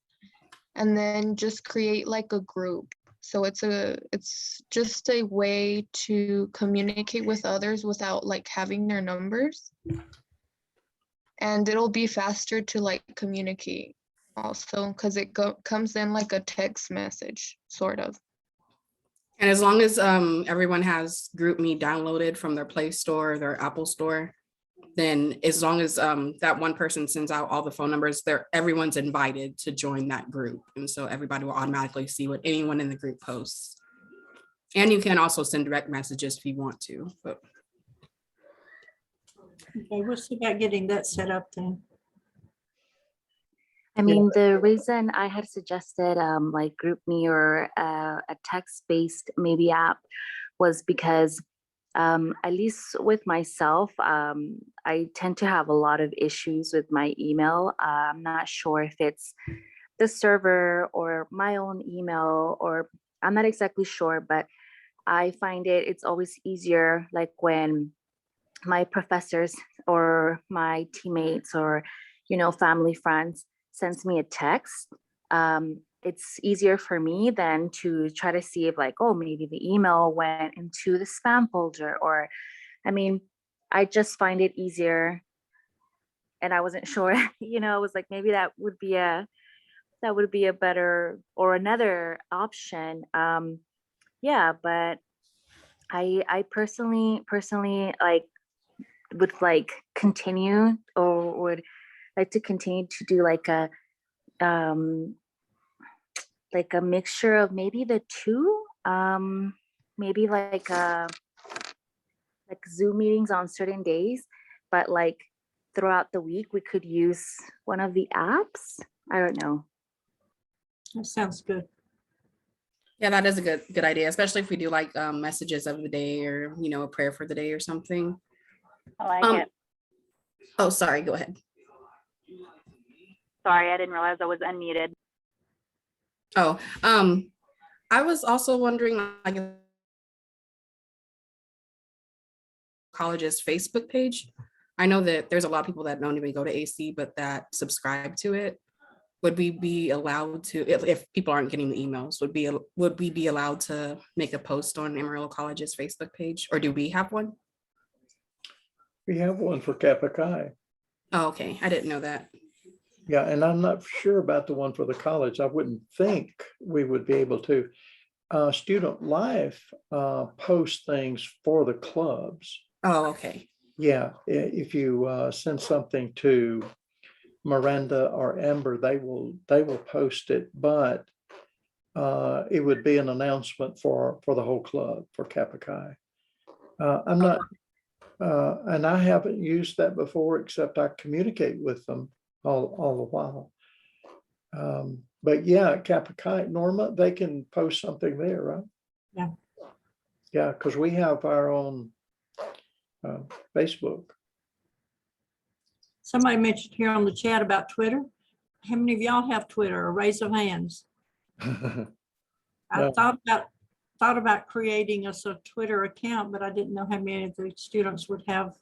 and then just create like a group. So it's just a way to communicate with others without like having their numbers. And it'll be faster to like communicate also because it comes in like a text message, sort of. And as long as everyone has GroupMe downloaded from their Play Store, their Apple Store, then as long as that one person sends out all the phone numbers, everyone's invited to join that group. And so everybody will automatically see what anyone in the group posts. And you can also send direct messages if you want to. But Okay, we'll see about getting that set up then. I mean, the reason I had suggested like GroupMe or a text-based maybe app was because at least with myself, I tend to have a lot of issues with my email. I'm not sure if it's the server or my own email, or I'm not exactly sure, but I find it's always easier like when my professors or my teammates or, family friends sends me a text. It's easier for me than to try to see if like, oh, maybe the email went into the spam folder, or, I mean, I just find it easier. And I wasn't sure, it was like, maybe that would be a better or another option. Yeah, but I personally like would like continue or would like to continue to do like a mixture of maybe the two, maybe like Zoom meetings on certain days, but like throughout the week we could use one of the apps. I don't know. That sounds good. yeah, that is a good idea, especially if we do like messages of the day or, a prayer for the day or something. I like it. Oh, sorry, go ahead. Sorry, I didn't realize I was unmuted. Oh, I was also wondering, like, college's Facebook page. I know that there's a lot of people that don't even go to AC, but that subscribe to it. Would we be allowed to, if people aren't getting the emails, would we be allowed to make a post on Amarillo College's Facebook page, or do we have one? We have one for Kappa Chi. Oh, okay, I didn't know that. Yeah, and I'm not sure about the one for the college. I wouldn't think we would be able to. Student Life posts things for the clubs. Oh, okay. Yeah, if you send something to Miranda or Amber, they will post it, but it would be an announcement for the whole club, for Kappa Chi. I'm not, and I haven't used that before, except I communicate with them all the while. But yeah, Kappa Chi, Norma, they can post something there, right? Yeah. Yeah, because we have our own Facebook. Somebody mentioned here on the chat about Twitter. How many of y'all have Twitter? A raise of hands. I No. thought about creating us a Twitter account, but I didn't know how many of the students would have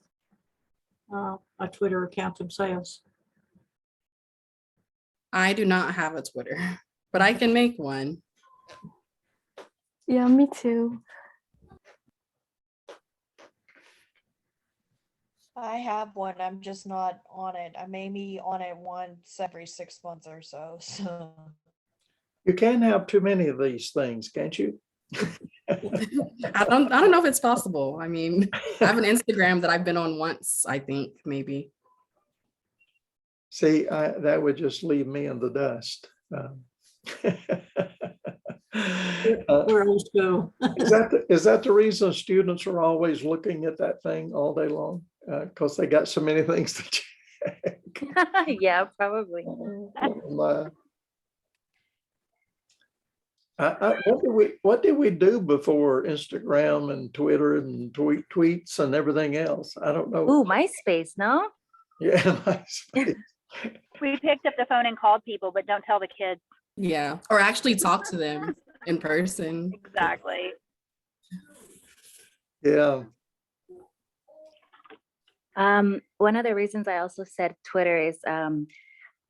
a Twitter account themselves. I do not have a Twitter, but I can make one. Yeah, me too. I have one. I'm just not on it. I may be on it once every 6 months or so. So You can't have too many of these things, can't you? I don't know if it's possible. I mean, I have an Instagram that I've been on once, I think, maybe. See, that would just leave me in the dust. We're old school. Is that the reason students are always looking at that thing all day long? Because they got so many things to check. Yeah, probably. What did we do before Instagram and Twitter and tweets and everything else? I don't know. Ooh, MySpace, no? Yeah, MySpace. We picked up the phone and called people, but don't tell the kids. Yeah, or actually talk to them in person. Exactly. Yeah. One of the reasons I also said Twitter is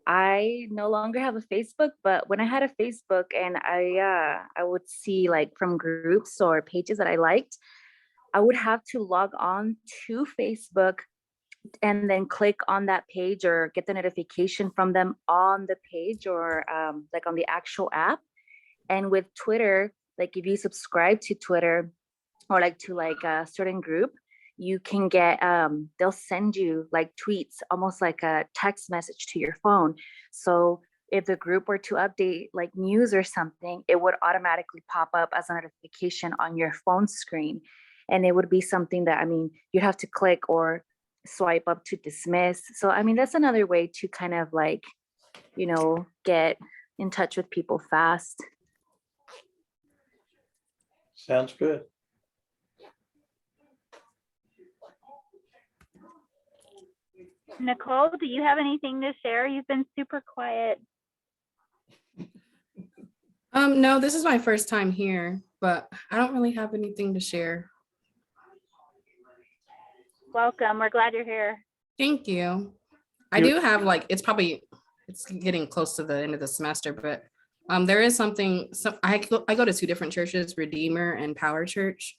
I no longer have a Facebook, but when I had a Facebook and I would see like from groups or pages that I liked, I would have to log on to Facebook and then click on that page or get the notification from them on the page or like on the actual app. And with Twitter, like if you subscribe to Twitter or like to like a certain group, you can get they'll send you like tweets, almost like a text message to your phone. So if the group were to update like news or something, it would automatically pop up as a notification on your phone screen. And it would be something that, I mean, you'd have to click or swipe up to dismiss. So I mean, that's another way to kind of like, you know, get in touch with people fast. Sounds good. Nicole, do you have anything to share? You've been super quiet. No, this is my first time here, but I don't really have anything to share. Welcome. We're glad you're here. Thank you. I do have like, it's getting close to the end of the semester, but there is something, I go to two different churches, Redeemer and Power Church.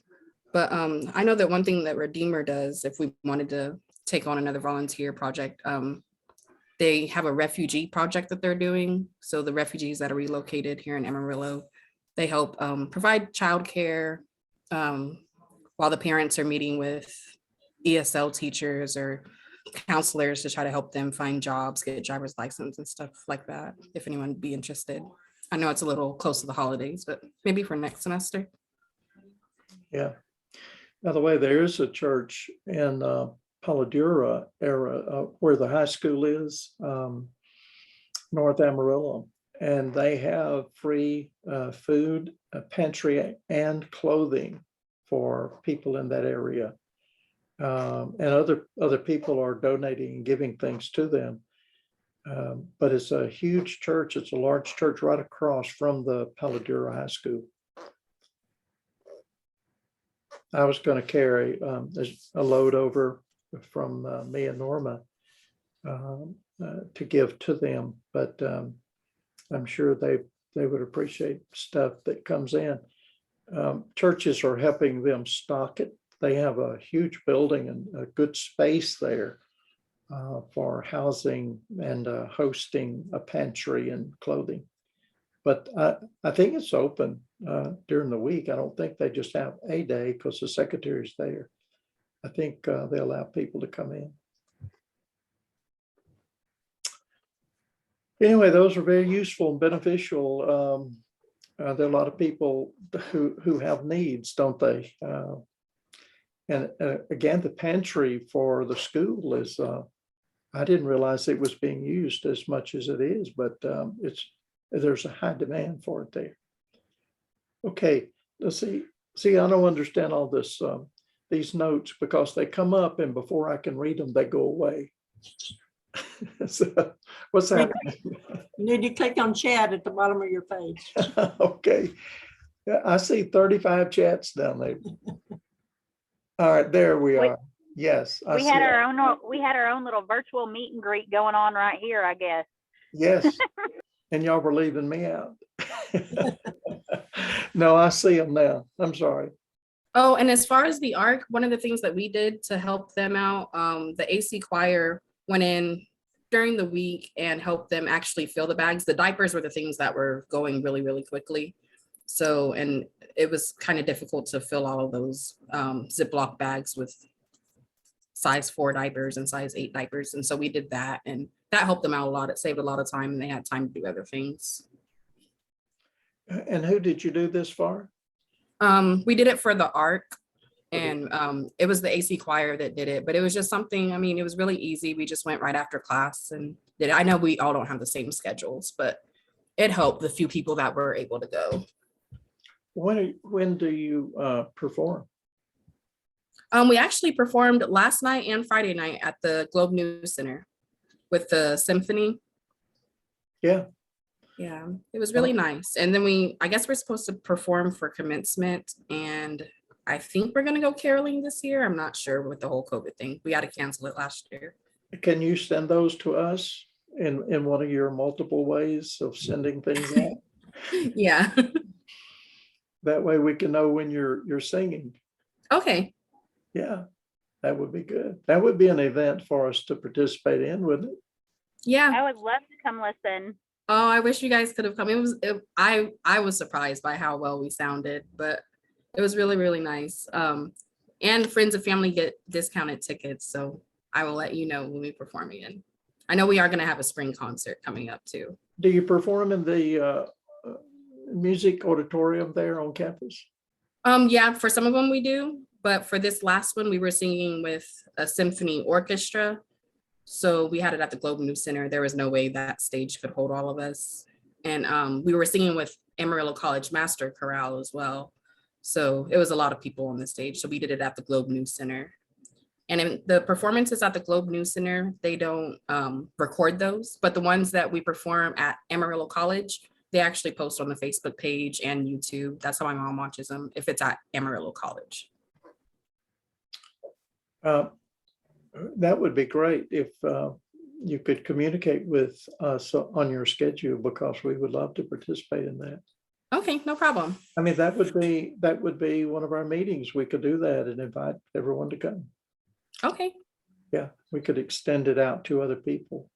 But I know that one thing that Redeemer does, if we wanted to take on another volunteer project, they have a refugee project that they're doing. So the refugees that are relocated here in Amarillo, they help provide childcare while the parents are meeting with ESL teachers or counselors to try to help them find jobs, get a driver's license and stuff like that, if anyone would be interested. I know it's a little close to the holidays, but maybe for next semester. Yeah. By the way, there is a church in Paladura area where the high school is, North Amarillo, and they have free food, pantry, and clothing for people in that area. And other people are donating and giving things to them. But it's a huge church. It's a large church right across from the Paladura High School. I was going to carry a load over from me and Norma to give to them, but I'm sure they would appreciate stuff that comes in. Churches are helping them stock it. They have a huge building and a good space there for housing and hosting a pantry and clothing. But I think it's open during the week. I don't think they just have a day because the secretary's there. I think they allow people to come in. Anyway, those are very useful and beneficial. There are a lot of people who have needs, don't they? And again, the pantry for the school is I didn't realize it was being used as much as it is, but there's a high demand for it there. Okay, let's see. See, I don't understand all this, these notes, because they come up and before I can read them, they go away. So what's happening? You need to click on chat at the bottom of your page. Okay. Yeah, I see 35 chats down there. All right, there we are. Yes. I We see had it. our own little virtual meet and greet going on right here, I guess. Yes. And y'all were leaving me out. No, I see them now. I'm sorry. Oh, and as far as the ARC, one of the things that we did to help them out, the AC choir went in during the week and helped them actually fill the bags. The diapers were the things that were going really, really quickly. So, and it was kind of difficult to fill all of those Ziploc bags with size 4 diapers and size 8 diapers. And so we did that, and that helped them out a lot. It saved a lot of time, and they had time to do other things. And who did you do this for? We did it for the ARC, and it was the AC choir that did it, but it was just something, I mean, it was really easy. We just went right after class and did it. I know we all don't have the same schedules, but it helped the few people that were able to go. When do you perform? We actually performed last night and Friday night at the Globe News Center with the symphony. Yeah. Yeah, it was really nice. And then I guess we're supposed to perform for commencement, and I think we're gonna go caroling this year. I'm not sure with the whole COVID thing. We had to cancel it last year. Can you send those to us in one of your multiple ways of sending things out? Yeah. That way we can know when you're singing. Okay. Yeah, that would be good. That would be an event for us to participate in, wouldn't it? Yeah. I would love to come listen. Oh, I wish you guys could have come. I was surprised by how well we sounded, but it was really, really nice. And friends and family get discounted tickets, so I will let you know when we perform again. I know we are going to have a spring concert coming up too. Do you perform in the music auditorium there on campus? Yeah, for some of them we do, but for this last one, we were singing with a symphony orchestra. So we had it at the Globe News Center. There was no way that stage could hold all of us. And we were singing with Amarillo College Master Chorale as well. So it was a lot of people on the stage. So we did it at the Globe News Center. And in the performances at the Globe News Center, they don't record those, but the ones that we perform at Amarillo College, they actually post on the Facebook page and YouTube. That's how my mom watches them if it's at Amarillo College. That would be great if you could communicate with us on your schedule, because we would love to participate in that. Okay, no problem. I mean, that would be one of our meetings. We could do that and invite everyone to come. Okay. Yeah, we could extend it out to other people.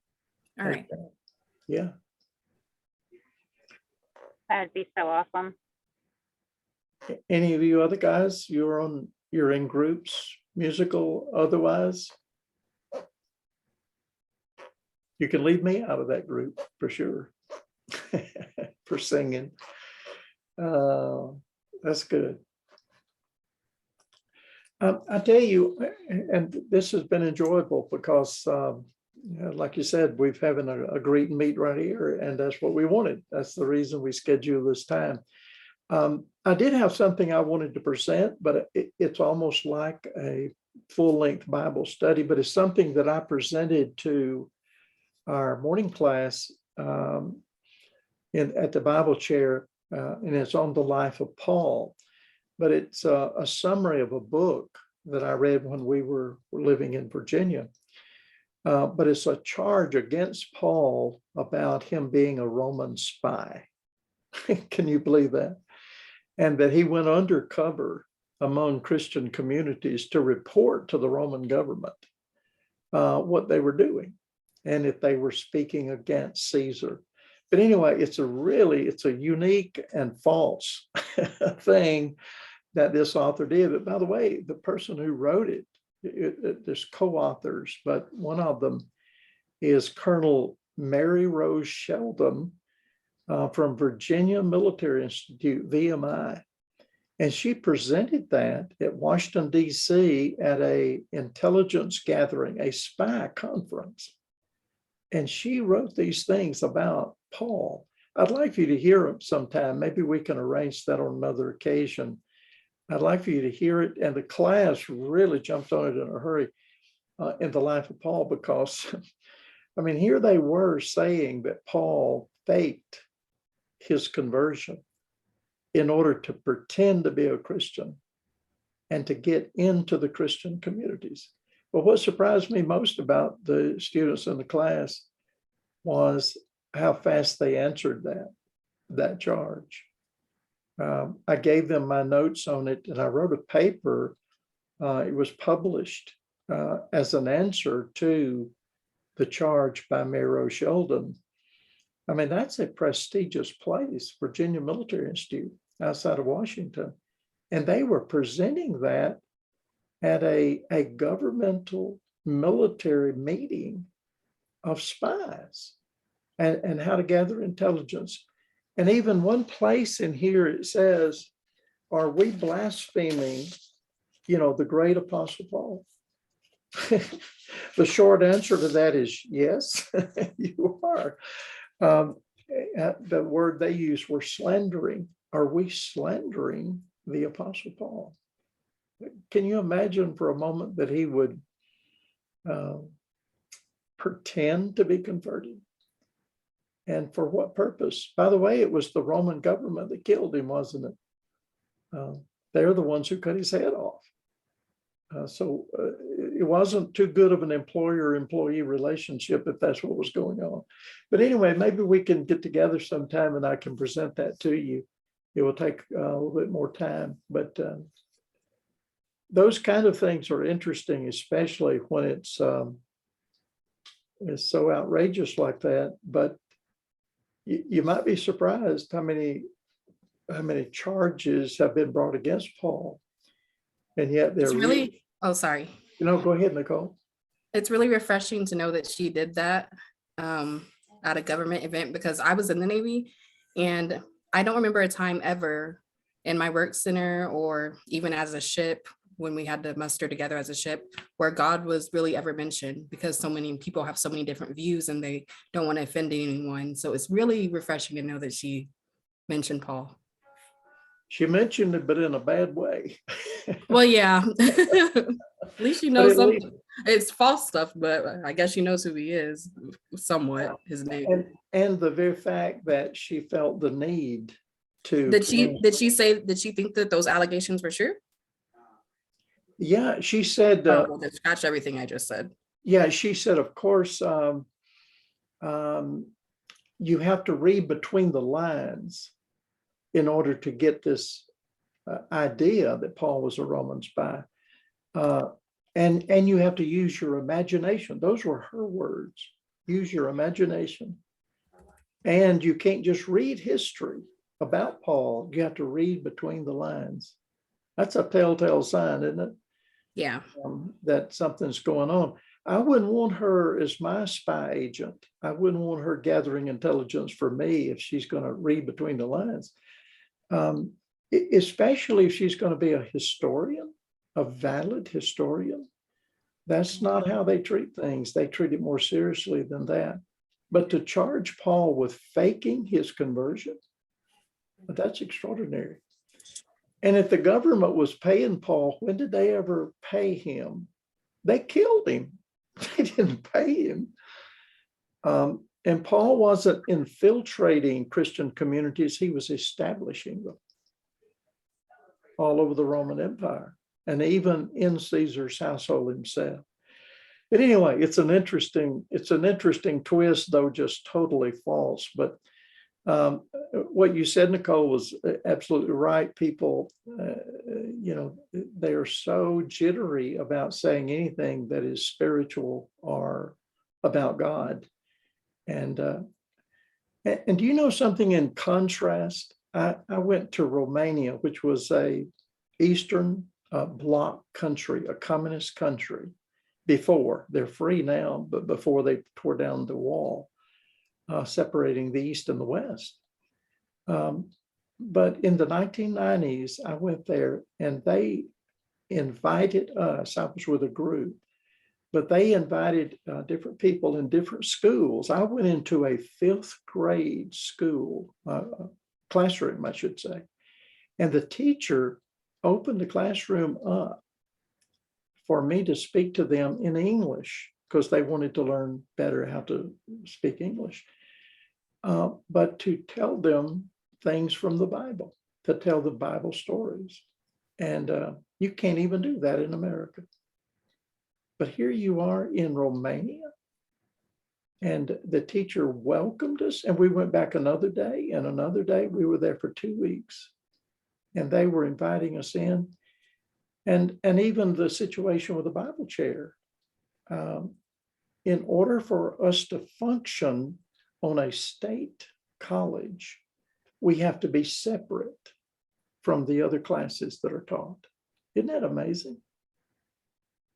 All right. Yeah. That'd be so awesome. Any of you other guys, you're in groups, musical, otherwise? You can leave me out of that group for sure. For singing. That's good. I tell you, and this has been enjoyable because, like you said, we've having a greet and meet right here, and that's what we wanted. That's the reason we scheduled this time. I did have something I wanted to present, but it's almost like a full-length Bible study, but it's something that I presented to our morning class at the Bible chair, and it's on the life of Paul. But it's a summary of a book that I read when we were living in Virginia. But it's a charge against Paul about him being a Roman spy. Can you believe that? And that he went undercover among Christian communities to report to the Roman government what they were doing and if they were speaking against Caesar. But anyway, it's a unique and false thing that this author did. But by the way, the person who wrote it, there's co-authors, but one of them is Colonel Mary Rose Sheldon from Virginia Military Institute, VMI. And she presented that at Washington, D.C. at a intelligence gathering, a spy conference. And she wrote these things about Paul. I'd like for you to hear them sometime. Maybe we can arrange that on another occasion. I'd like for you to hear it. And the class really jumped on it in a hurry in the life of Paul, because, I mean, here they were saying that Paul faked his conversion in order to pretend to be a Christian and to get into the Christian communities. But what surprised me most about the students in the class was how fast they answered that charge. I gave them my notes on it, and I wrote a paper. It was published as an answer to the charge by Mayor O'Sheldon. I mean, that's a prestigious place, Virginia Military Institute outside of Washington. And they were presenting that at a governmental military meeting of spies and how to gather intelligence. And even one place in here, it says, are we blaspheming, the great Apostle Paul? The short answer to that is yes, you are. The word they used were slandering. Are we slandering the Apostle Paul? Can you imagine for a moment that he would pretend to be converted? And for what purpose? By the way, it was the Roman government that killed him, wasn't it? They're the ones who cut his head off. So it wasn't too good of an employer-employee relationship if that's what was going on. But anyway, maybe we can get together sometime and I can present that to you. It will take a little bit more time, but those kind of things are interesting, especially when it's so outrageous like that. But you might be surprised how many charges have been brought against Paul, and yet they're It's really, oh, sorry. Go ahead, Nicole. It's really refreshing to know that she did that at a government event, because I was in the Navy and I don't remember a time ever in my work center or even as a ship when we had to muster together as a ship where God was really ever mentioned, because so many people have so many different views and they don't want to offend anyone. So it's really refreshing to know that she mentioned Paul. She mentioned it, but in a bad way. Well, yeah. At least she knows something. It's false stuff, but I guess she knows who he is somewhat, his name. And the very fact that she felt the need to. Did she think that those allegations were true? Yeah, she said. Well, then scratch everything I just said. Yeah, she said, of course, you have to read between the lines in order to get this idea that Paul was a Roman spy. And you have to use your imagination. Those were her words. Use your imagination. And you can't just read history about Paul. You have to read between the lines. That's a telltale sign, isn't it? Yeah. That something's going on. I wouldn't want her as my spy agent. I wouldn't want her gathering intelligence for me if she's going to read between the lines. Especially if she's going to be a historian, a valid historian. That's not how they treat things. They treat it more seriously than that. But to charge Paul with faking his conversion, that's extraordinary. And if the government was paying Paul, when did they ever pay him? They killed him. They didn't pay him. And Paul wasn't infiltrating Christian communities. He was establishing them all over the Roman Empire and even in Caesar's household himself. But anyway, it's an interesting twist, though just totally false. But what you said, Nicole, was absolutely right. People, they are so jittery about saying anything that is spiritual or about God. And do you know something in contrast? I went to Romania, which was a Eastern Bloc country, a communist country before. They're free now, but before they tore down the wall, separating the East and the West. But in the 1990s, I went there and they invited us. I was with a group, but they invited different people in different schools. I went into a 5th grade school, classroom, I should say, and the teacher opened the classroom up for me to speak to them in English because they wanted to learn better how to speak English, but to tell them things from the Bible, to tell the Bible stories. And you can't even do that in America. But here you are in Romania, and the teacher welcomed us, and we went back another day and another day. We were there for 2 weeks, and they were inviting us in. And even the situation with the Bible chair, in order for us to function on a state college, we have to be separate from the other classes that are taught. Isn't that amazing?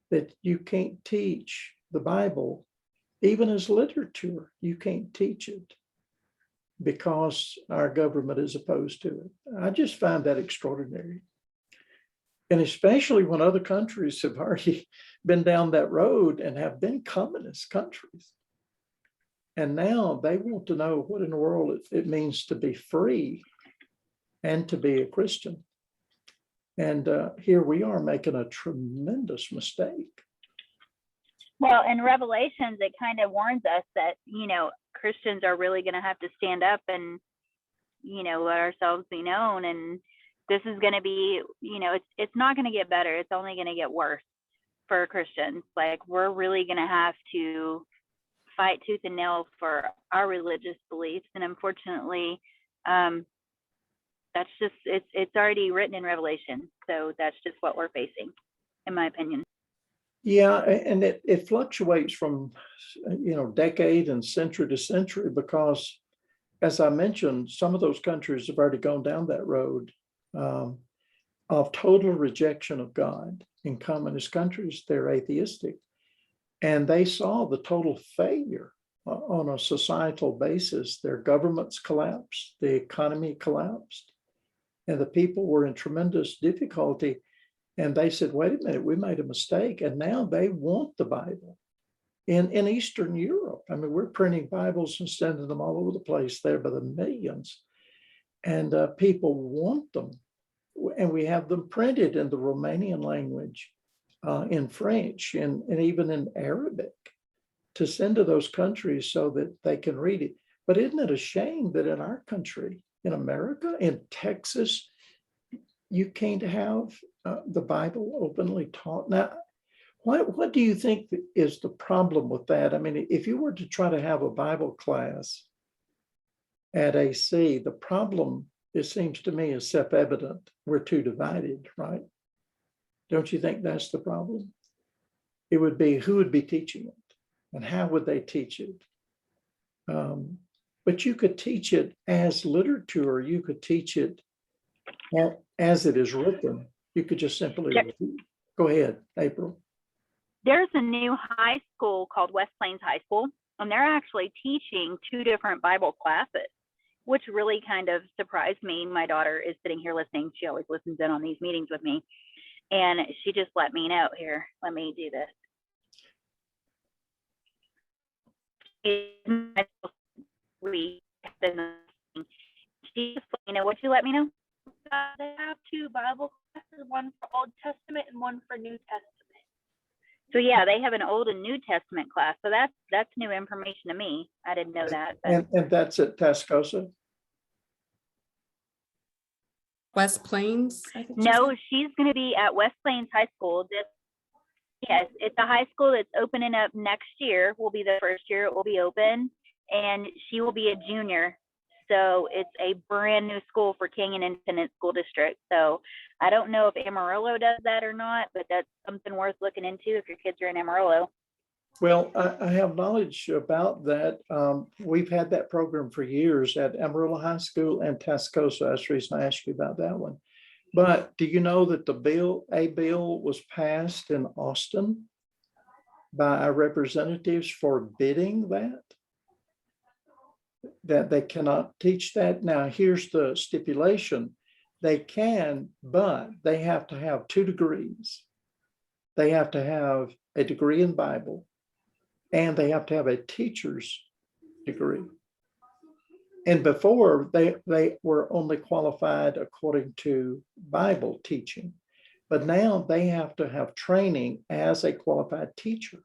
That you can't teach the Bible, even as literature, you can't teach it because our government is opposed to it. I just find that extraordinary. And especially when other countries have already been down that road and have been communist countries. And now they want to know what in the world it means to be free and to be a Christian. And here we are making a tremendous mistake. Well, in Revelations, it kind of warns us that, Christians are really going to have to stand up and, let ourselves be known. And this is going to be, it's not going to get better. It's only going to get worse for Christians. Like, we're really going to have to fight tooth and nail for our religious beliefs. And unfortunately, that's just, it's already written in Revelation. So that's just what we're facing, in my opinion. Yeah, and it fluctuates from, decade and century to century because, as I mentioned, some of those countries have already gone down that road of total rejection of God. In communist countries, they're atheistic. And they saw the total failure on a societal basis. Their governments collapsed, the economy collapsed, and the people were in tremendous difficulty. And they said, wait a minute, we made a mistake. And now they want the Bible. In Eastern Europe, I mean, we're printing Bibles and sending them all over the place there by the millions. And people want them. And we have them printed in the Romanian language, in French, and even in Arabic to send to those countries so that they can read it. But isn't it a shame that in our country, in America, in Texas, you can't have the Bible openly taught? Now, what do you think is the problem with that? I mean, if you were to try to have a Bible class at AC, the problem, it seems to me, is self-evident. We're too divided, right? Don't you think that's the problem? It would be who would be teaching it and how would they teach it? But you could teach it as literature. You could teach it as it is written. You could just simply go ahead, April. There's a new high school called West Plains High School, and they're actually teaching 2 different Bible classes, which really kind of surprised me. My daughter is sitting here listening. She always listens in on these meetings with me. And she just let me know, here, let me do this. She just let me know. What you let me know? They have 2 Bible classes, one for Old Testament and one for New Testament. So yeah, they have an Old and New Testament class. So that's new information to me. I didn't know that. And that's at Tascosa? West Plains? I think No, she's going to be at West Plains High School. Yes, it's a high school that's opening up next year. Will be the first year it will be open, and she will be a junior. So it's a brand new school for King and Independent School District. So I don't know if Amarillo does that or not, but that's something worth looking into if your kids are in Amarillo. Well, I have knowledge about that. We've had that program for years at Amarillo High School and Tascosa. That's the reason I asked you about that one. But do you know that a bill was passed in Austin by our representatives forbidding that they cannot teach that? Now, here's the stipulation. They can, but they have to have 2 degrees. They have to have a degree in Bible, and they have to have a teacher's degree. And before, they were only qualified according to Bible teaching. But now they have to have training as a qualified teacher.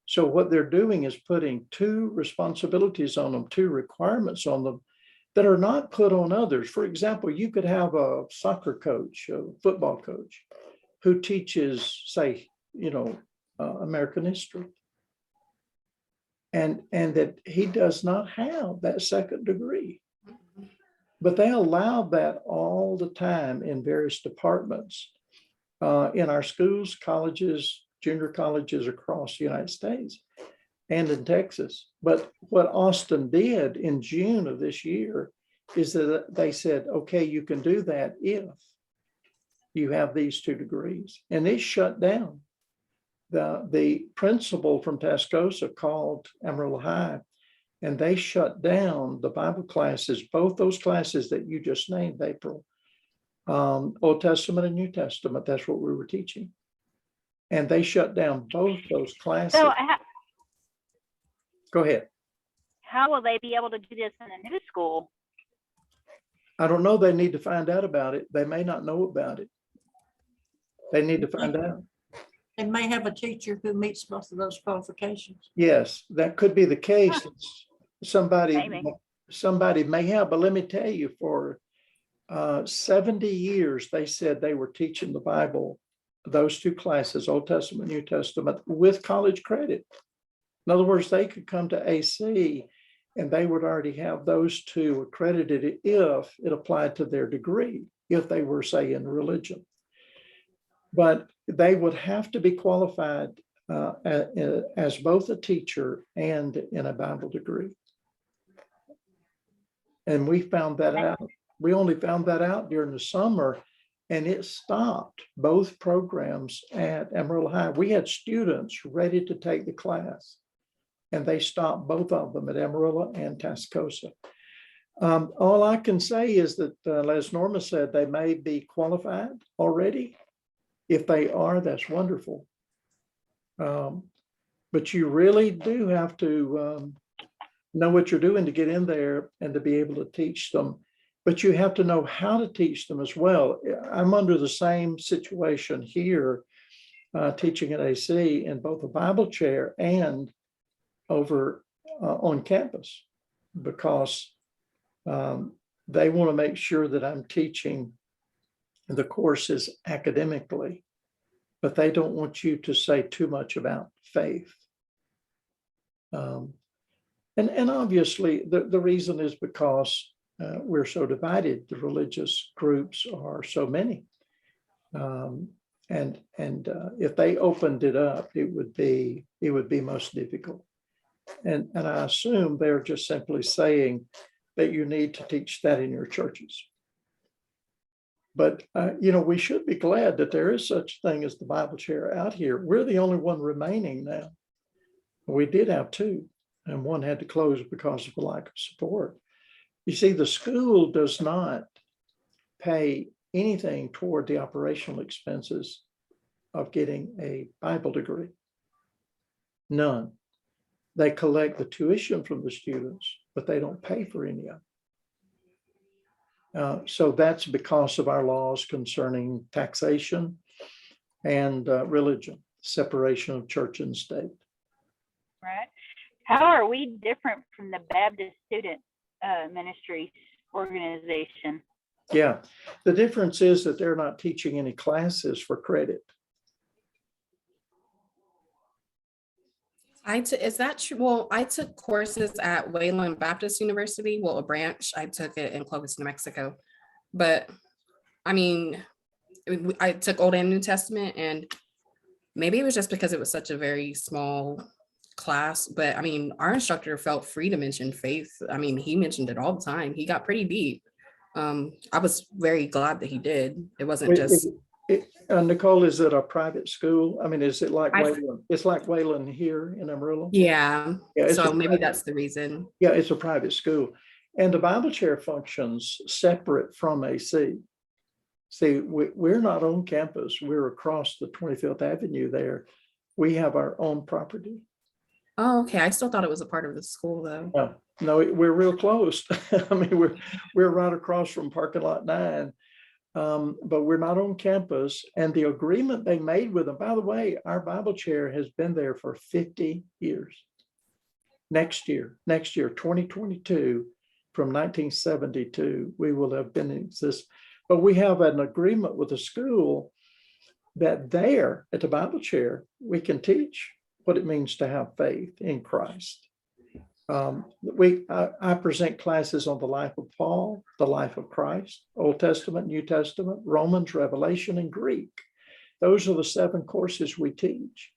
So what they're doing is putting two responsibilities on them, two requirements on them that are not put on others. For example, you could have a soccer coach, a football coach, who teaches, say, American history. And that he does not have that second degree. But they allow that all the time in various departments in our schools, colleges, junior colleges across the United States and in Texas. But what Austin did in June of this year is that they said, okay, you can do that if you have these two degrees. And they shut down. The principal from Tascosa called Amarillo High, and they shut down the Bible classes, both those classes that you just named, April, Old Testament and New Testament. That's what we were teaching. And they shut down both those classes. So Go ahead. how will they be able to do this in a new school? I don't know. They need to find out about it. They may not know about it. They need to find out. They may have a teacher who meets both of those qualifications. Yes, that could be the case. Somebody may have, but let me tell you, for 70 years, they said they were teaching the Bible, those two classes, Old Testament, New Testament, with college credit. In other words, they could come to AC and they would already have those two accredited if it applied to their degree, if they were, say, in religion. But they would have to be qualified as both a teacher and in a Bible degree. And we found that out. We only found that out during the summer, and it stopped both programs at Amarillo High. We had students ready to take the class, and they stopped both of them at Amarillo and Tascosa. All I can say is that, as Norma said, they may be qualified already. If they are, that's wonderful. But you really do have to know what you're doing to get in there and to be able to teach them. But you have to know how to teach them as well. I'm under the same situation here, teaching at AC in both a Bible chair and over on campus, because they want to make sure that I'm teaching the courses academically, but they don't want you to say too much about faith. And obviously the reason is because we're so divided. The religious groups are so many. And if they opened it up, it would be most difficult. And I assume they're just simply saying that you need to teach that in your churches. But, we should be glad that there is such a thing as the Bible chair out here. We're the only one remaining now. We did have two, and one had to close because of a lack of support. You see, the school does not pay anything toward the operational expenses of getting a Bible degree. None. They collect the tuition from the students, but they don't pay for any of it. So that's because of our laws concerning taxation and religion, separation of church and state. Right. How are we different from the Baptist Student Ministry organization? Yeah, the difference is that they're not teaching any classes for credit. Is that true? Well, I took courses at Wayland Baptist University, well, a branch. I took it in Clovis, New Mexico. But I mean, I took Old and New Testament, and maybe it was just because it was such a very small class. But I mean, our instructor felt free to mention faith. I mean, he mentioned it all the time. He got pretty deep. I was very glad that he did. It wasn't just. Nicole, is it a private school? I mean, is it like Wayland? It's like Wayland here in Amarillo? Yeah. So maybe that's the reason. Yeah, it's a private school. And the Bible chair functions separate from AC. See, we're not on campus. We're across the 25th Avenue there. We have our own property. Oh, okay. I still thought it was a part of the school though. No, we're real close. I mean, we're right across from parking lot 9, but we're not on campus. And the agreement they made with them, by the way, our Bible chair has been there for 50 years. Next year, 2022, from 1972, we will have been in existence. But we have an agreement with the school that there at the Bible chair, we can teach what it means to have faith in Christ. I present classes on the life of Paul, the life of Christ, Old Testament, New Testament, Romans, Revelation, and Greek. Those are the 7 courses we teach.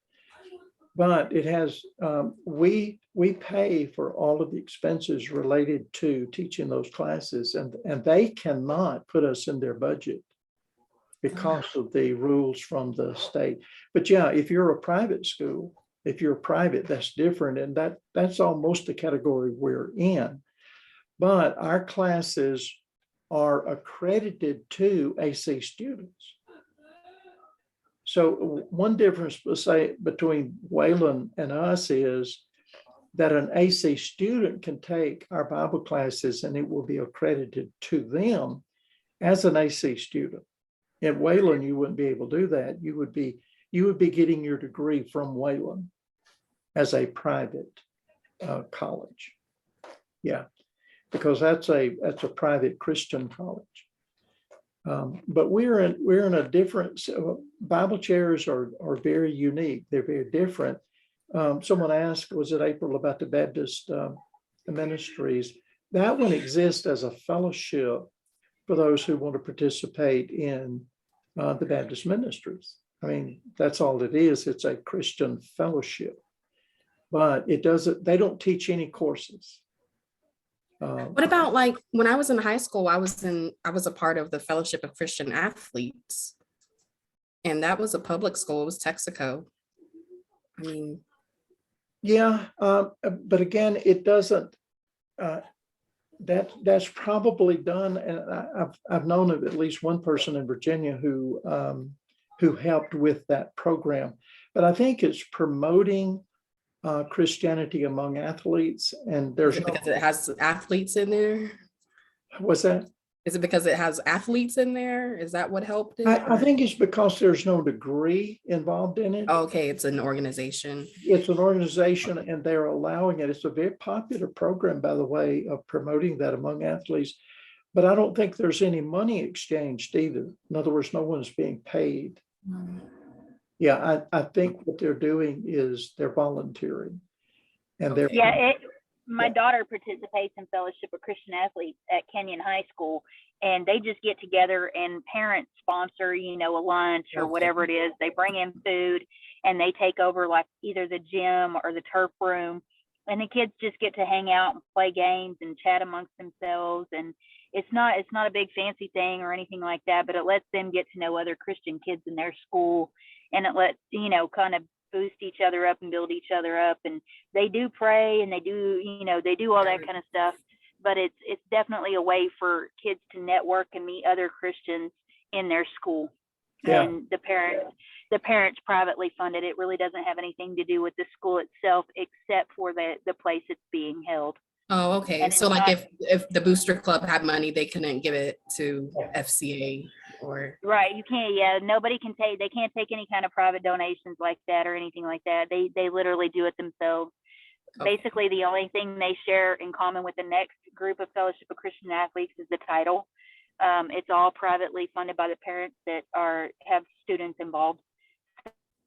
But it has, we pay for all of the expenses related to teaching those classes, and they cannot put us in their budget because of the rules from the state. But yeah, if you're a private school, if you're private, that's different. And that's almost the category we're in. But our classes are accredited to AC students. So one difference, say, between Wayland and us is that an AC student can take our Bible classes and it will be accredited to them as an AC student. At Wayland, you wouldn't be able to do that. You would be getting your degree from Wayland as a private college. Yeah, because that's a private Christian college. But we're in a different, Bible chairs are very unique. They're very different. Someone asked, was it April, about the Baptist ministries? That one exists as a fellowship for those who want to participate in the Baptist ministries. I mean, that's all it is. It's a Christian fellowship, but they don't teach any courses. What about, like, when I was in high school, I was a part of the Fellowship of Christian Athletes, and that was a public school. It was Texaco. I mean, yeah, but again, it doesn't. That's probably done, and I've known of at least one person in Virginia who helped with that program. But I think it's promoting Christianity among athletes, and there's because it has athletes in there. What's that? Is it because it has athletes in there? Is that what helped it? I think it's because there's no degree involved in it. Oh, okay, it's an organization. It's an organization, and they're allowing it. It's a very popular program, by the way, of promoting that among athletes. But I don't think there's any money exchanged either. In other words, no one's being paid. Yeah, I think what they're doing is they're volunteering, and they're my daughter participates in Fellowship of Christian Athletes at Kenyon High School, and they just get together and parents sponsor, a lunch or whatever it is. They bring in food and they take over like either the gym or the turf room, and the kids just get to hang out and play games and chat amongst themselves. And it's not a big fancy thing or anything like that, but it lets them get to know other Christian kids in their school, and it lets, kind of boost each other up and build each other up. And they do pray and they do all that kind of stuff, but it's definitely a way for kids to network and meet other Christians in their school. Yeah. And the parents privately funded. It really doesn't have anything to do with the school itself, except for the place it's being held. Oh, okay. And so like if the booster club had money, they couldn't give it to FCA or. Right. You can't. Yeah. Nobody can take, they can't take any kind of private donations like that or anything like that. They literally do it themselves. Okay. Basically, the only thing they share in common with the next group of Fellowship of Christian Athletes is the title. It's all privately funded by the parents that have students involved.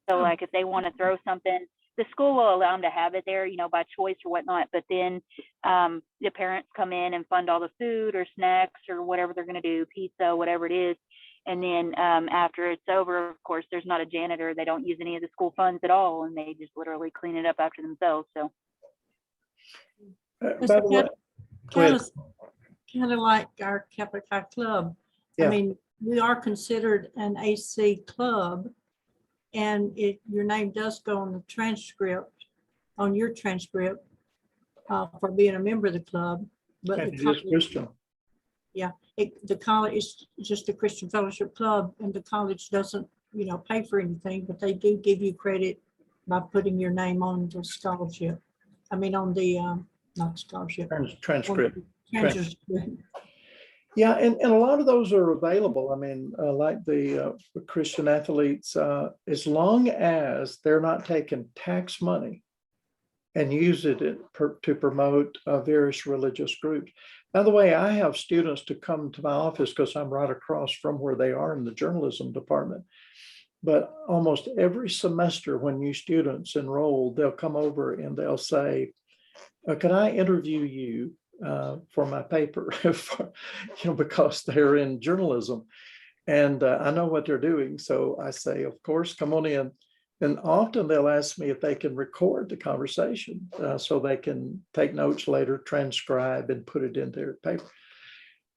So like if they want to throw something, the school will allow them to have it there, by choice or whatnot. But then the parents come in and fund all the food or snacks or whatever they're going to do, pizza, whatever it is. And then after it's over, of course, there's not a janitor. They don't use any of the school funds at all, and they just literally clean it up after themselves. So. Kind of like our Kappa Chi Club. Yeah. I mean, we are considered an AC club, and your name does go on the transcript, on your transcript for being a member of the club. But Christian. Yeah, the college is just a Christian Fellowship Club, and the college doesn't, pay for anything, but they do give you credit by putting your name on the scholarship. I mean, on the, not scholarship. Transcript. Transcript. Yeah, and a lot of those are available. I mean, like the Christian athletes, as long as they're not taking tax money and use it to promote various religious groups. By the way, I have students to come to my office because I'm right across from where they are in the journalism department. But almost every semester when new students enroll, they'll come over and they'll say, can I interview you for my paper? Because they're in journalism. And I know what they're doing. So I say, of course, come on in. And often they'll ask me if they can record the conversation so they can take notes later, transcribe, and put it in their paper.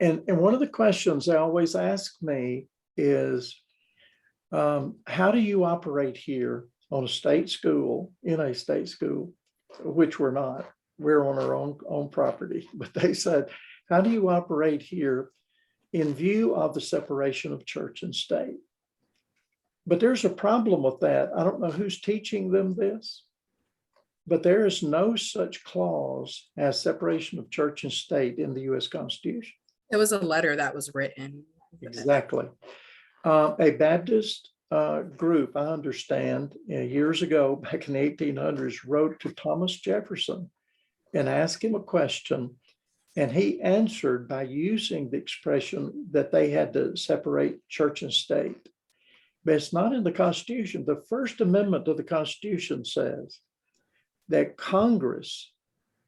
And one of the questions they always ask me is, how do you operate here on a state school, in a state school, which we're not. We're on our own property. But they said, how do you operate here in view of the separation of church and state? But there's a problem with that. I don't know who's teaching them this, but there is no such clause as separation of church and state in the U.S. Constitution. It was a letter that was written. Exactly. A Baptist group, I understand, years ago, back in the 1800s, wrote to Thomas Jefferson and asked him a question. And he answered by using the expression that they had to separate church and state. But it's not in the Constitution. The First Amendment to the Constitution says that Congress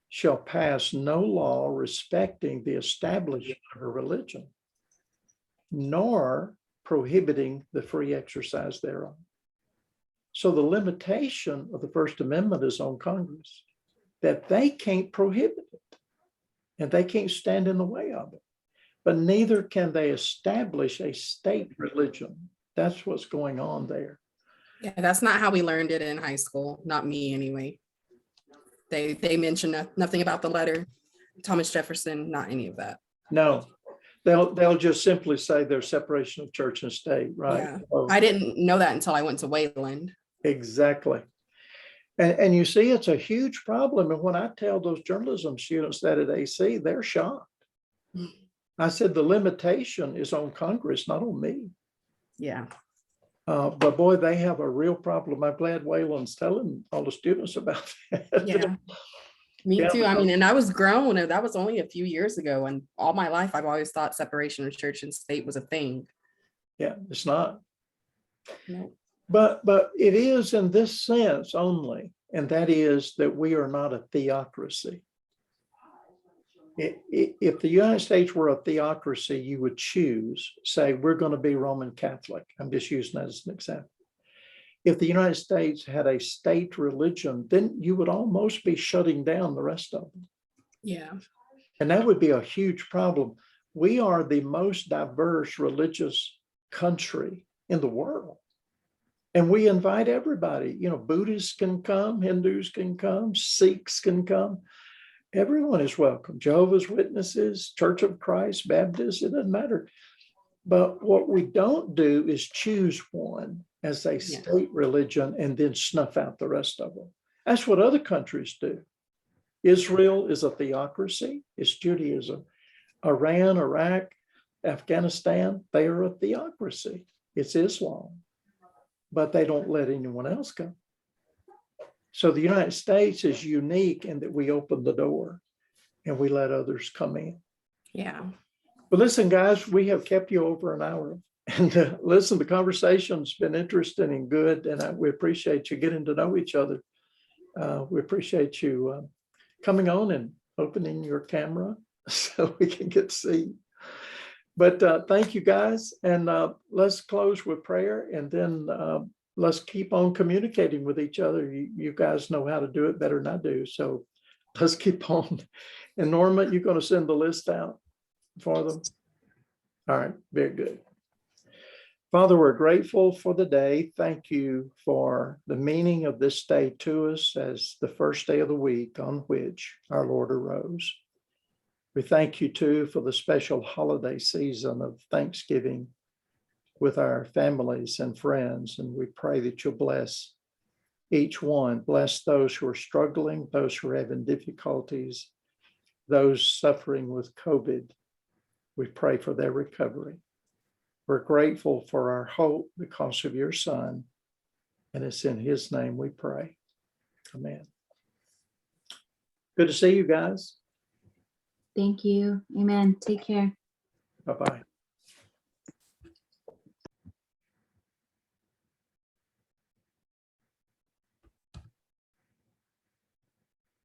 shall pass no law respecting the establishment of a religion, nor prohibiting the free exercise thereof. So the limitation of the First Amendment is on Congress, that they can't prohibit it and they can't stand in the way of it, but neither can they establish a state religion. That's what's going on there. Yeah, that's not how we learned it in high school. Not me anyway. They mentioned nothing about the letter, Thomas Jefferson, not any of that. No, they'll just simply say there's separation of church and state, right? Yeah. So, I didn't know that until I went to Wayland. exactly. And you see, it's a huge problem. And when I tell those journalism students that at AC, they're shocked. I said, the limitation is on Congress, not on me. Yeah. But boy, they have a real problem. I'm glad Wayland's telling all the students about that. Yeah. Me Yeah. too. I mean, and I was grown, and that was only a few years ago. And all my life, I've always thought separation of church and state was a thing. Yeah, it's not. No. But it is in this sense only, and that is that we are not a theocracy. If the United States were a theocracy, you would choose, say, we're going to be Roman Catholic. I'm just using that as an example. If the United States had a state religion, then you would almost be shutting down the rest of them. Yeah. And that would be a huge problem. We are the most diverse religious country in the world. And we invite everybody, Buddhists can come, Hindus can come, Sikhs can come. Everyone is welcome. Jehovah's Witnesses, Church of Christ, Baptists, it doesn't matter. But what we don't do is choose one as a state religion and then snuff out the rest of them. That's what other countries do. Israel is a theocracy. It's Judaism. Iran, Iraq, Afghanistan, they are a theocracy. It's Islam. But they don't let anyone else go. So the United States is unique in that we open the door and we let others come in. Yeah. But listen, guys, we have kept you over an hour. And listen, the conversation's been interesting and good. And we appreciate you getting to know each other. We appreciate you coming on and opening your camera so we can get to see. But thank you, guys. And let's close with prayer, and then let's keep on communicating with each other. You guys know how to do it better than I do. So let's keep on. And Norma, you're going to send the list out for them? All right, very good. Father, we're grateful for the day. Thank you for the meaning of this day to us as the first day of the week on which our Lord arose. We thank you too for the special holiday season of Thanksgiving with our families and friends. And we pray that you'll bless each one. Bless those who are struggling, those who are having difficulties, those suffering with COVID. We pray for their recovery. We're grateful for our hope because of your Son. And it's in his name we pray. Amen. Good to see you guys. Thank you. Amen. Take care. Bye-bye.